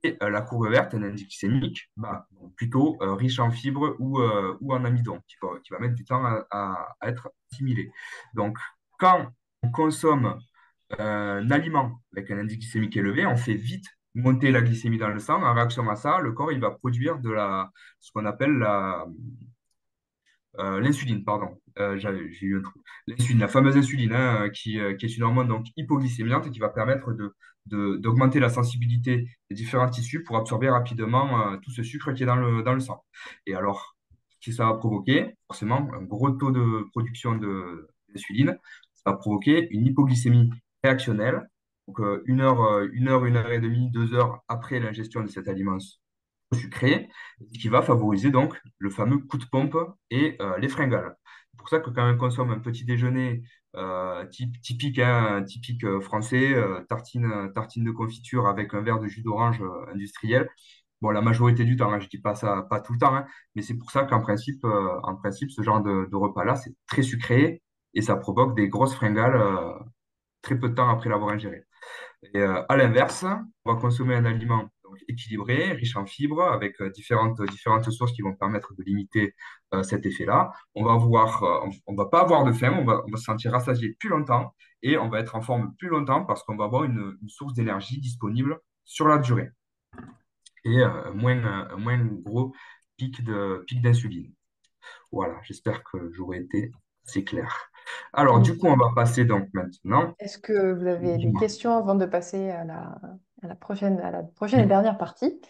Et la courbe verte, un indice glycémique bas, donc plutôt riche en fibres ou en amidon, qui va mettre du temps à être assimilé. Donc, quand on consomme un aliment avec un indice glycémique élevé, on fait vite monter la glycémie dans le sang. En réaction à ça, le corps il va produire ce qu'on appelle l'insuline, pardon. J'ai eu un trou. L'insuline, la fameuse insuline, hein, qui est une hormone donc hypoglycémiante et qui va permettre d'augmenter la sensibilité des différents tissus pour absorber rapidement tout ce sucre qui est dans le sang. Et alors, ce que ça va provoquer, forcément, un gros taux de production d'insuline, ça va provoquer une hypoglycémie réactionnelle. Donc, une heure et demie, 2 heures après l'ingestion de cet aliment sucré, qui va favoriser donc le fameux coup de pompe et les fringales. C'est pour ça que quand on consomme un petit déjeuner typique, hein, typique français, tartine de confiture avec un verre de jus d'orange industriel, Bon, la majorité du temps, hein, je dis pas ça, pas tout le temps, hein, mais c'est pour ça en principe, ce genre de repas-là, c'est très sucré et ça provoque des grosses fringales très peu de temps après l'avoir ingéré. Et à l'inverse, on va consommer un aliment donc, équilibré, riche en fibres, avec différentes sources qui vont permettre de limiter cet effet-là. On va pas avoir de faim, on va se sentir rassasié plus longtemps et on va être en forme plus longtemps parce qu'on va avoir une source d'énergie disponible sur la durée et un moins gros pic d'insuline. Voilà, j'espère que j'aurai été assez clair. Alors, du coup, on va passer donc maintenant. Est-ce que vous avez des Dis-moi. questions avant de passer à la prochaine et dernière partie,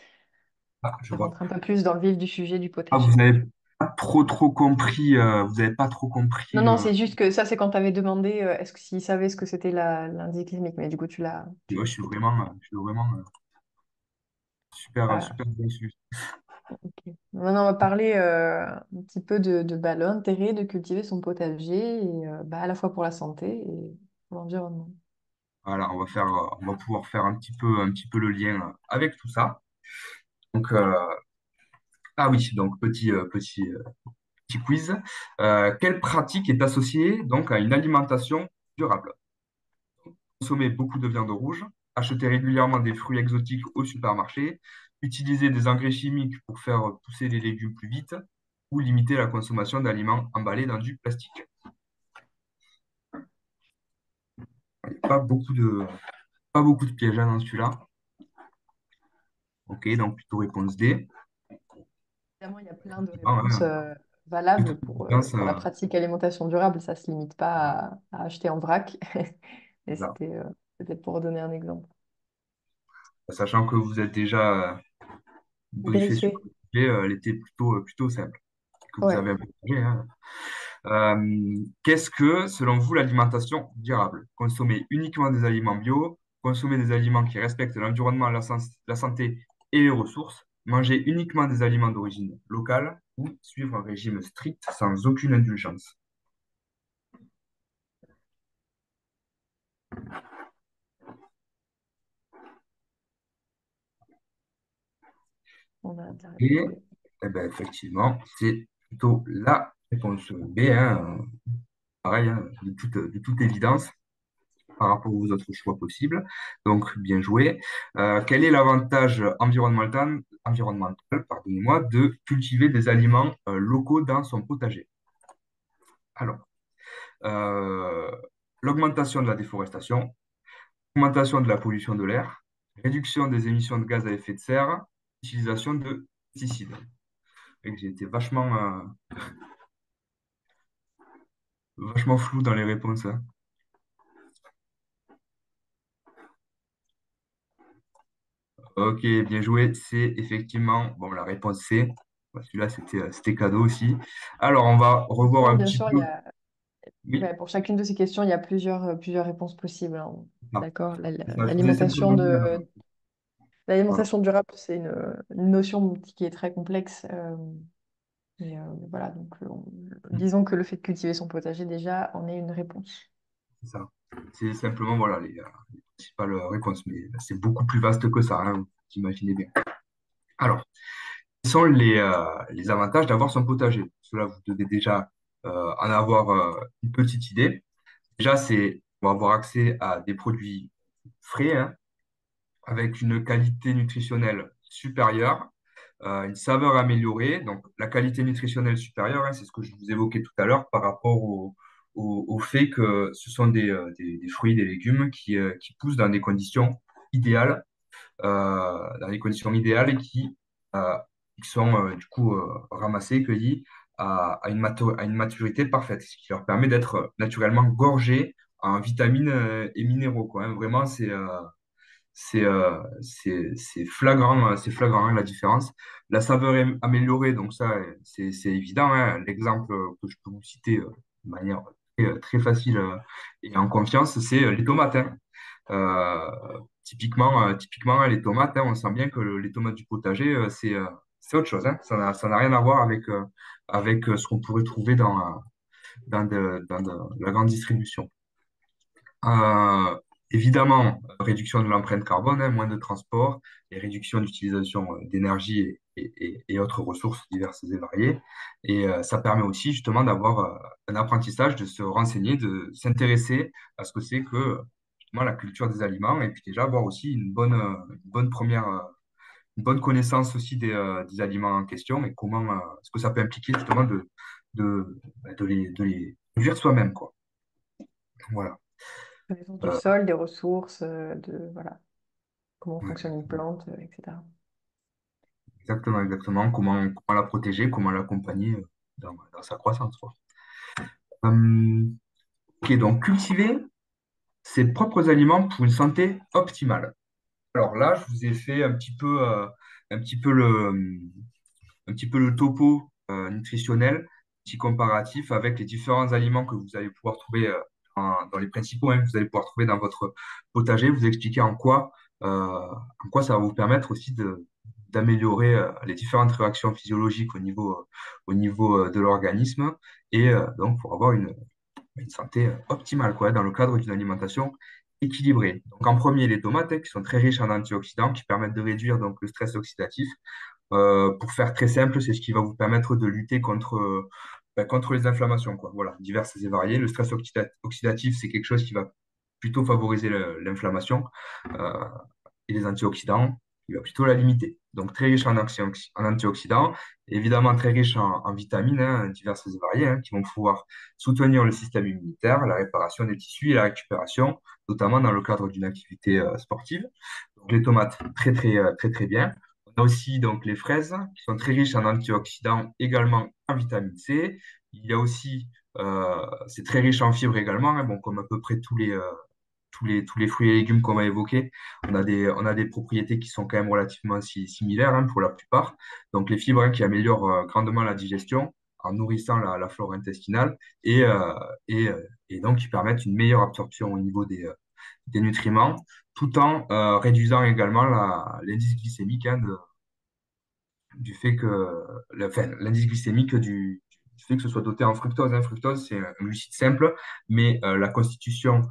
Ah, je qui vois. rentre un peu plus dans le vif du sujet du Ah, potager? vous avez pas trop compris. Non, non, c'est juste que ça, c'est quand tu avais demandé est-ce que s'ils savaient ce que c'était l'indice glycémique, mais du coup, Moi, je suis vraiment super, voilà. super déçu. Ok. Maintenant, on va parler un petit peu de l'intérêt de cultiver son potager, et, à la fois pour la santé et pour l'environnement. Voilà, on va pouvoir faire un petit peu le lien avec tout ça. Donc, ah oui, donc petit quiz. Quelle pratique est associée donc à une alimentation durable? Consommer beaucoup de viande rouge, acheter régulièrement des fruits exotiques au supermarché, utiliser des engrais chimiques pour faire pousser les légumes plus vite, ou limiter la consommation d'aliments emballés dans du plastique. Il n'y a pas beaucoup de pièges hein, dans celui-là. Ok, donc plutôt réponse D. Évidemment, il y a plein de Ah réponses ouais, valables plutôt confiance, pour la pratique alimentation durable. Ça ne se limite pas à acheter en vrac. Et là. c'était peut-être pour donner un exemple. Sachant que vous êtes déjà briefé sur Briefé. le sujet, elle était plutôt simple, que vous Ouais. avez un peu changé, hein. Qu'est-ce que, selon vous, l'alimentation durable? Consommer uniquement des aliments bio, consommer des aliments qui respectent l'environnement, la santé et les ressources, manger uniquement des aliments d'origine locale ou suivre un régime strict sans aucune indulgence. On a de la Et réponse B. eh ben, effectivement, c'est plutôt la réponse B, hein, pareil, hein, de toute évidence. Par rapport aux autres choix possibles. Donc, bien joué. Quel est l'avantage pardonnez-moi, de cultiver des aliments locaux dans son potager? Alors, euh, l'augmentation de la déforestation, augmentation de la pollution de l'air, réduction des émissions de gaz à effet de serre, utilisation de pesticides. Et que j'ai été vachement flou dans les réponses, hein. Ok, bien joué. C'est effectivement, bon, la réponse C. Bon, celui-là, c'était cadeau aussi. Alors, on va revoir Effectivement, un bien petit sûr, peu. Oui, ouais, pour chacune de ces questions, il y a plusieurs réponses possibles, hein. ah, D'accord? c'est ça, je vous ai simplement mis. Voilà, L'alimentation durable, c'est une notion qui est très complexe. Voilà, donc disons que le fait de cultiver son potager, déjà, en est une réponse. c'est ça. C'est simplement voilà, les principales réponses. Mais c'est beaucoup plus vaste que ça, hein, vous imaginez bien. Alors, quels sont les avantages d'avoir son potager? Cela, vous devez déjà en avoir une petite idée. Déjà, on va avoir accès à des produits frais, hein, avec une qualité nutritionnelle supérieure, une saveur améliorée. Donc, la qualité nutritionnelle supérieure, hein, c'est ce que je vous évoquais tout à l'heure par rapport au fait que ce sont des fruits, des légumes qui poussent dans des conditions idéales et euh, qui sont du coup ramassés, cueillis à une maturité parfaite, ce qui leur permet d'être naturellement gorgés en vitamines et minéraux, quoi, hein. Vraiment, c'est flagrant hein, la différence. La saveur est améliorée, donc ça, c'est évident, hein. L'exemple que je peux vous citer de manière très facile et en confiance, c'est les tomates, hein. Typiquement, les tomates, hein, on sent bien que les tomates du potager, c'est autre chose, hein. Ça n'a rien à voir avec ce qu'on pourrait trouver dans la grande distribution. Euh, Évidemment, réduction de l'empreinte carbone, hein, moins de transport et réduction d'utilisation d'énergie et autres ressources diverses et variées. Et ça permet aussi justement d'avoir un apprentissage, de se renseigner, de s'intéresser à ce que c'est que justement, la culture des aliments et puis déjà avoir aussi une bonne première, une bonne connaissance aussi des aliments en question et comment ce que ça peut impliquer justement de les produire soi-même, quoi. Voilà. Connaissance du Euh, sol, des ressources, voilà, comment ouais. fonctionne une plante, etc. Exactement, exactement. Comment la protéger, comment l'accompagner dans sa croissance, quoi. Euh, ok, donc cultiver ses propres aliments pour une santé optimale. Alors là, je vous ai fait un petit peu un petit peu le topo nutritionnel, petit comparatif avec les différents aliments que vous allez pouvoir trouver dans les principaux, hein, que vous allez pouvoir trouver dans votre potager, vous expliquer en quoi ça va vous permettre aussi d'améliorer les différentes réactions physiologiques au niveau de l'organisme et donc pour avoir une santé optimale quoi, dans le cadre d'une alimentation équilibrée. Donc en premier, les tomates hein, qui sont très riches en antioxydants qui permettent de réduire donc, le stress oxydatif pour faire très simple, c'est ce qui va vous permettre de lutter contre les inflammations, quoi. Voilà, diverses et variées. Le stress oxydatif, c'est quelque chose qui va plutôt favoriser l'inflammation euh, et les antioxydants, il va plutôt la limiter. Donc, très riche en antioxydants, évidemment très riche en vitamines hein, diverses et variées hein, qui vont pouvoir soutenir le système immunitaire, la réparation des tissus et la récupération, notamment dans le cadre d'une activité sportive. Donc, les tomates, très bien. On a aussi donc les fraises qui sont très riches en antioxydants, également en vitamine C. Il y a aussi, c'est très riche en fibres également, hein, bon, comme à peu près tous les fruits et légumes qu'on va évoquer. On a des propriétés qui sont quand même relativement similaires hein, pour la plupart. Donc les fibres hein, qui améliorent grandement la digestion en nourrissant la flore intestinale et, euh, et, euh, et donc qui permettent une meilleure absorption au niveau des nutriments, tout en réduisant également l'indice glycémique hein, du fait que enfin, l'indice glycémique du fait que ce soit doté en fructose. Hein. Fructose, c'est un glucide simple, mais la constitution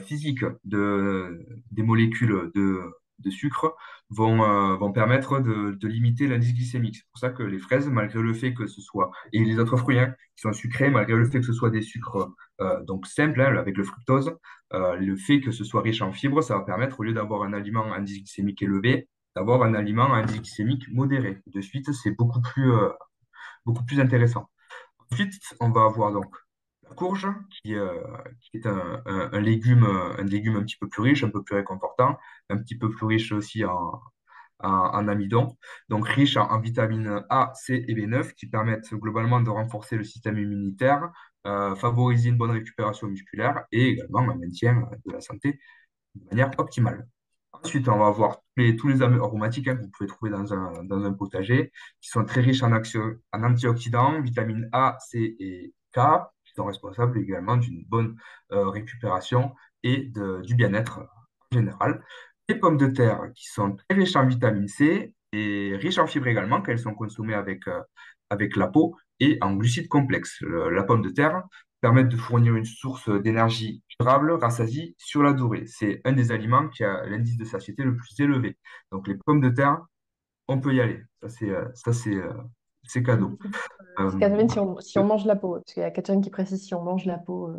physique des molécules de sucre vont permettre de limiter l'indice glycémique. C'est pour ça que les fraises, malgré le fait que ce soit, et les autres fruits hein, qui sont sucrés, malgré le fait que ce soit des sucres donc simples hein, avec le fructose, le fait que ce soit riche en fibres, ça va permettre, au lieu d'avoir un aliment à indice glycémique élevé, d'avoir un aliment à indice glycémique modéré. De suite, c'est beaucoup plus intéressant. Ensuite, on va avoir donc la courge, qui est un légume un petit peu plus riche, un peu plus réconfortant, un petit peu plus riche aussi en amidon, donc riche en vitamines A, C et B9 qui permettent globalement de renforcer le système immunitaire, favoriser une bonne récupération musculaire et également un maintien de la santé de manière optimale. Ensuite, on va avoir tous les aromatiques hein, que vous pouvez trouver dans un potager, qui sont très riches en antioxydants, vitamines A, C et K, qui sont responsables également d'une bonne récupération et du bien-être en général. Les pommes de terre, qui sont très riches en vitamine C et riches en fibres également, qu'elles sont consommées avec la peau, et en glucides complexes. La pomme de terre permet de fournir une source d'énergie durable, rassasie sur la durée. C'est un des aliments qui a l'indice de satiété le plus élevé. Donc les pommes de terre, on peut y aller. C'est cadeau. C'est Euh, Catherine, si on mange la peau, parce qu'il y a Catherine qui précise si on mange la peau.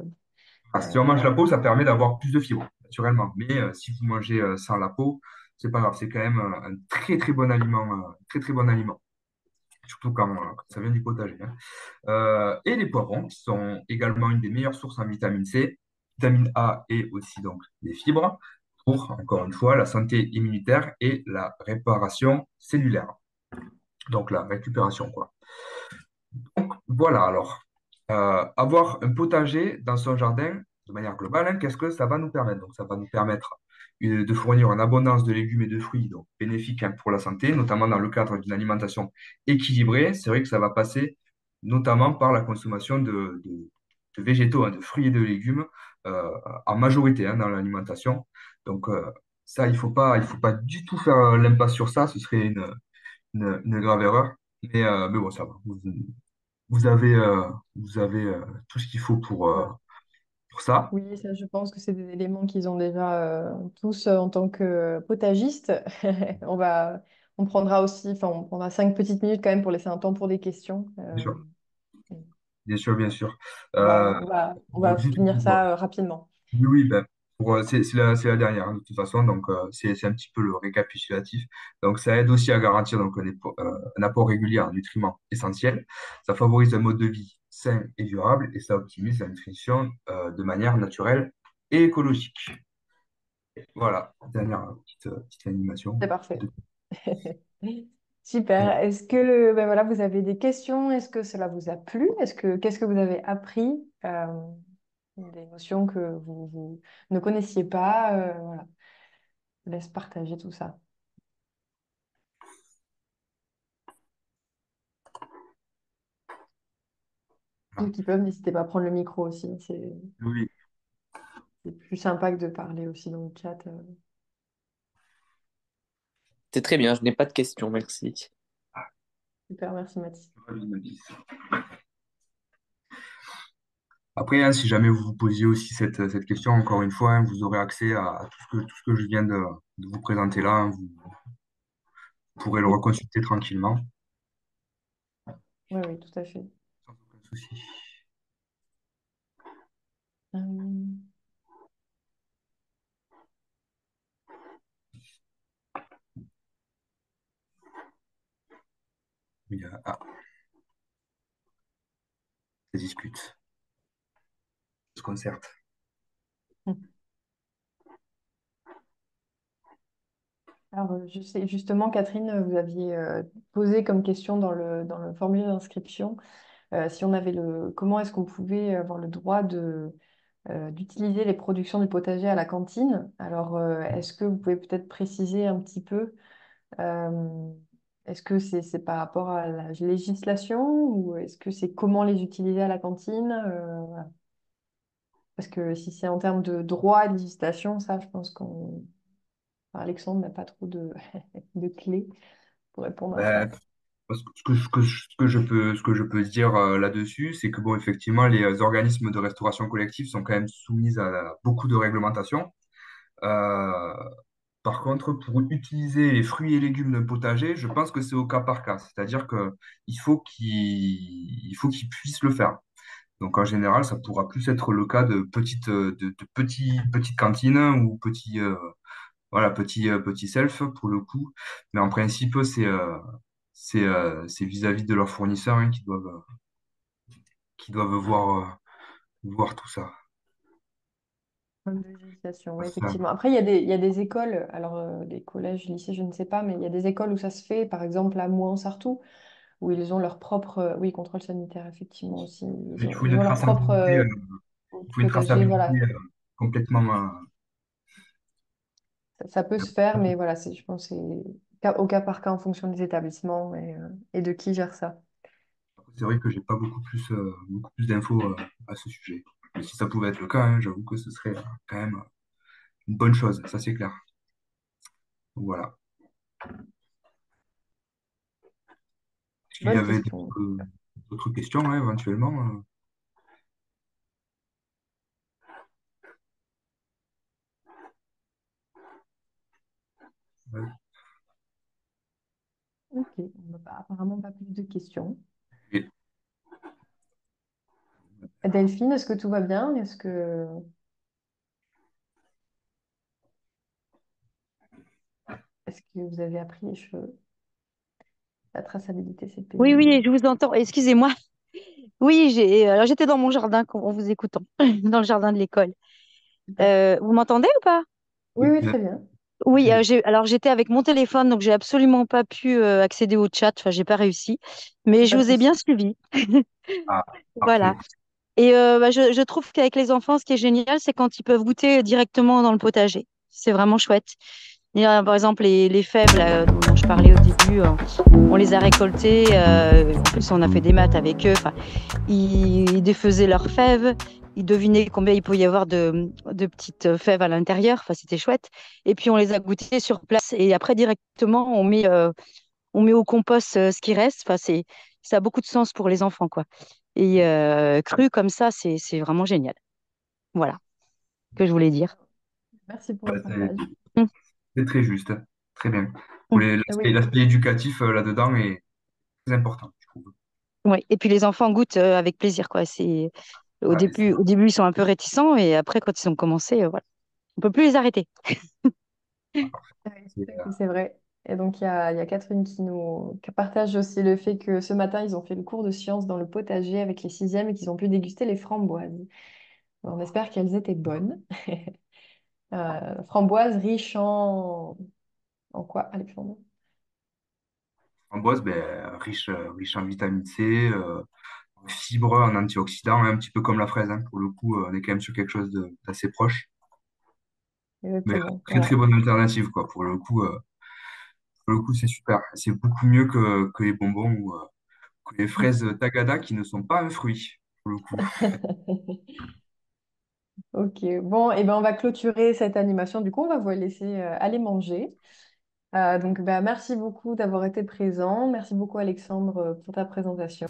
si on mange la peau, ça permet d'avoir plus de fibres, naturellement. Mais si vous mangez sans la peau, c'est pas grave. C'est quand même un très bon aliment, très bon aliment. Surtout quand ça vient du potager. Hein. Et les poivrons, qui sont également une des meilleures sources en vitamine C, vitamine A et aussi donc des fibres, pour, encore une fois, la santé immunitaire et la réparation cellulaire. Donc la récupération, quoi. Donc voilà, alors, avoir un potager dans son jardin, de manière globale, hein, qu'est-ce que ça va nous permettre? Donc ça va nous permettre de fournir une abondance de légumes et de fruits, donc bénéfiques hein, pour la santé, notamment dans le cadre d'une alimentation équilibrée. C'est vrai que ça va passer notamment par la consommation de végétaux, hein, de fruits et de légumes euh, en majorité hein, dans l'alimentation. Donc ça, il faut pas du tout faire l'impasse sur ça, ce serait une grave erreur. Mais bon, ça va. Vous avez tout ce qu'il faut pour ça. Oui, ça, je pense que c'est des éléments qu'ils ont déjà tous en tant que potagistes. On va, on prendra aussi, enfin, on prendra 5 petites minutes quand même pour laisser un temps pour des questions. Bien sûr, bien sûr, bien sûr. Voilà, Euh, on va Juste finir pour, ça rapidement. oui, oui, ben, c'est la dernière, hein, de toute façon, donc c'est un petit peu le récapitulatif. Donc, ça aide aussi à garantir donc, un apport régulier en nutriments essentiels. Ça favorise un mode de vie sain et durable et ça optimise la nutrition de manière naturelle et écologique. Voilà, dernière petite animation. C'est parfait. Super. Est-ce que ben voilà, vous avez des questions? Est-ce que cela vous a plu? Qu'est-ce que vous avez appris? Des notions que vous ne connaissiez pas? Voilà. Je vous laisse partager tout ça. Ceux qui peuvent, n'hésitez pas à prendre le micro aussi. Oui, C'est plus sympa que de parler aussi dans le chat. C'est très bien, je n'ai pas de questions, merci. Super, merci Mathis. après, hein, si jamais vous vous posiez aussi cette question, encore une fois, hein, vous aurez accès à tout ce que je viens de vous présenter là, hein. Vous pourrez le Oui, reconsulter tranquillement, oui, oui, tout à fait. sans aucun souci. Euh, Ça discute, ça se concerte. Alors, je sais, justement, Catherine, vous aviez posé comme question dans le formulaire d'inscription si on avait comment est-ce qu'on pouvait avoir le droit d'utiliser les productions du potager à la cantine. Alors, est-ce que vous pouvez peut-être préciser un petit peu, euh, est-ce que c'est par rapport à la législation ou est-ce que c'est comment les utiliser à la cantine? Voilà. Parce que si c'est en termes de droit et de législation, ça, je pense enfin, Alexandre n'a pas trop de clés pour répondre à Ben, ça. ce que je peux dire là-dessus, c'est que bon, effectivement, les organismes de restauration collective sont quand même soumis à beaucoup de réglementations. Euh, Par contre, pour utiliser les fruits et légumes d'un potager, je pense que c'est au cas par cas. C'est-à-dire que il faut qu'ils puissent le faire. Donc, en général, ça pourra plus être le cas de petites cantines ou petits self pour le coup. Mais en principe, c'est vis-à-vis de leurs fournisseurs hein, qui doivent voir tout ça. Problème de législation, oui, Ça, effectivement. Après, il y a des écoles, alors des collèges, lycées, je ne sais pas, mais il y a des écoles où ça se fait, par exemple à Mouans-Sartoux, où ils ont leur propre, oui, contrôle sanitaire, effectivement aussi. il faut Ils une ont leur propre traçabilité, il faut une potager, voilà. traçabilité complètement. Ça peut se faire, mais voilà, je pense que c'est au cas par cas en fonction des établissements et de qui gère ça. C'est vrai que j'ai pas beaucoup plus d'infos à ce sujet. Mais si ça pouvait être le cas, hein, j'avoue que ce serait quand même une bonne chose, ça c'est clair. Donc, voilà. S'il y Bonne avait question. d'autres questions, hein, éventuellement. Ouais. Ok, on n'a apparemment pas plus de questions. Et, Delphine, est-ce que tout va bien? Est-ce que vous avez appris les cheveux? La traçabilité, c'est Oui, pénible. oui, je vous entends. Excusez-moi. Oui, alors j'étais dans mon jardin en vous écoutant, dans le jardin de l'école. Super. Vous m'entendez ou pas? Oui, oui, très bien. Oui, très bien. alors j'étais avec mon téléphone, donc j'ai absolument pas pu accéder au chat. Enfin, j'ai pas réussi, mais je Pas de vous ai bien souci. suivi. Ah, Voilà. parfait. Et je trouve qu'avec les enfants, ce qui est génial, c'est quand ils peuvent goûter directement dans le potager. C'est vraiment chouette. Et, par exemple, les fèves là, dont je parlais au début, on les a récoltées. En plus, on a fait des maths avec eux. Enfin, ils défaisaient leurs fèves. Ils devinaient combien il pouvait y avoir de petites fèves à l'intérieur. Enfin, c'était chouette. Et puis, on les a goûtées sur place. Et après, directement, on met au compost ce qui reste. Enfin, ça a beaucoup de sens pour les enfants, quoi. Et cru comme ça, c'est vraiment génial. Voilà ce que je voulais dire. Merci pour Ouais, le partage. Mm. c'est très juste. Très bien. Mm. Oui, L'aspect éducatif là-dedans est très important, je trouve. Ouais. Et puis les enfants goûtent avec plaisir, quoi. C'est Ouais, au début ils sont un peu réticents et après quand ils ont commencé, voilà, on peut plus les arrêter. oui, c'est, tout à fait, c'est vrai. Et donc, il y a Catherine qui partage aussi le fait que ce matin, ils ont fait le cours de sciences dans le potager avec les sixièmes et qu'ils ont pu déguster les framboises. On espère qu'elles étaient bonnes. Framboises riches en quoi, Alexandre? framboise, ben, riche en vitamine C, en fibres, en antioxydants, un petit peu comme la fraise, hein. Pour le coup, on est quand même sur quelque chose d'assez proche. Mais Exactement. très très Voilà. bonne alternative, quoi. Pour le coup, c'est super. C'est beaucoup mieux que les bonbons ou que les fraises Tagada qui ne sont pas un fruit, pour le coup. Ok, bon, et ben on va clôturer cette animation. Du coup, on va vous laisser aller manger. Donc, bah, merci beaucoup d'avoir été présent. Merci beaucoup, Alexandre, pour ta présentation.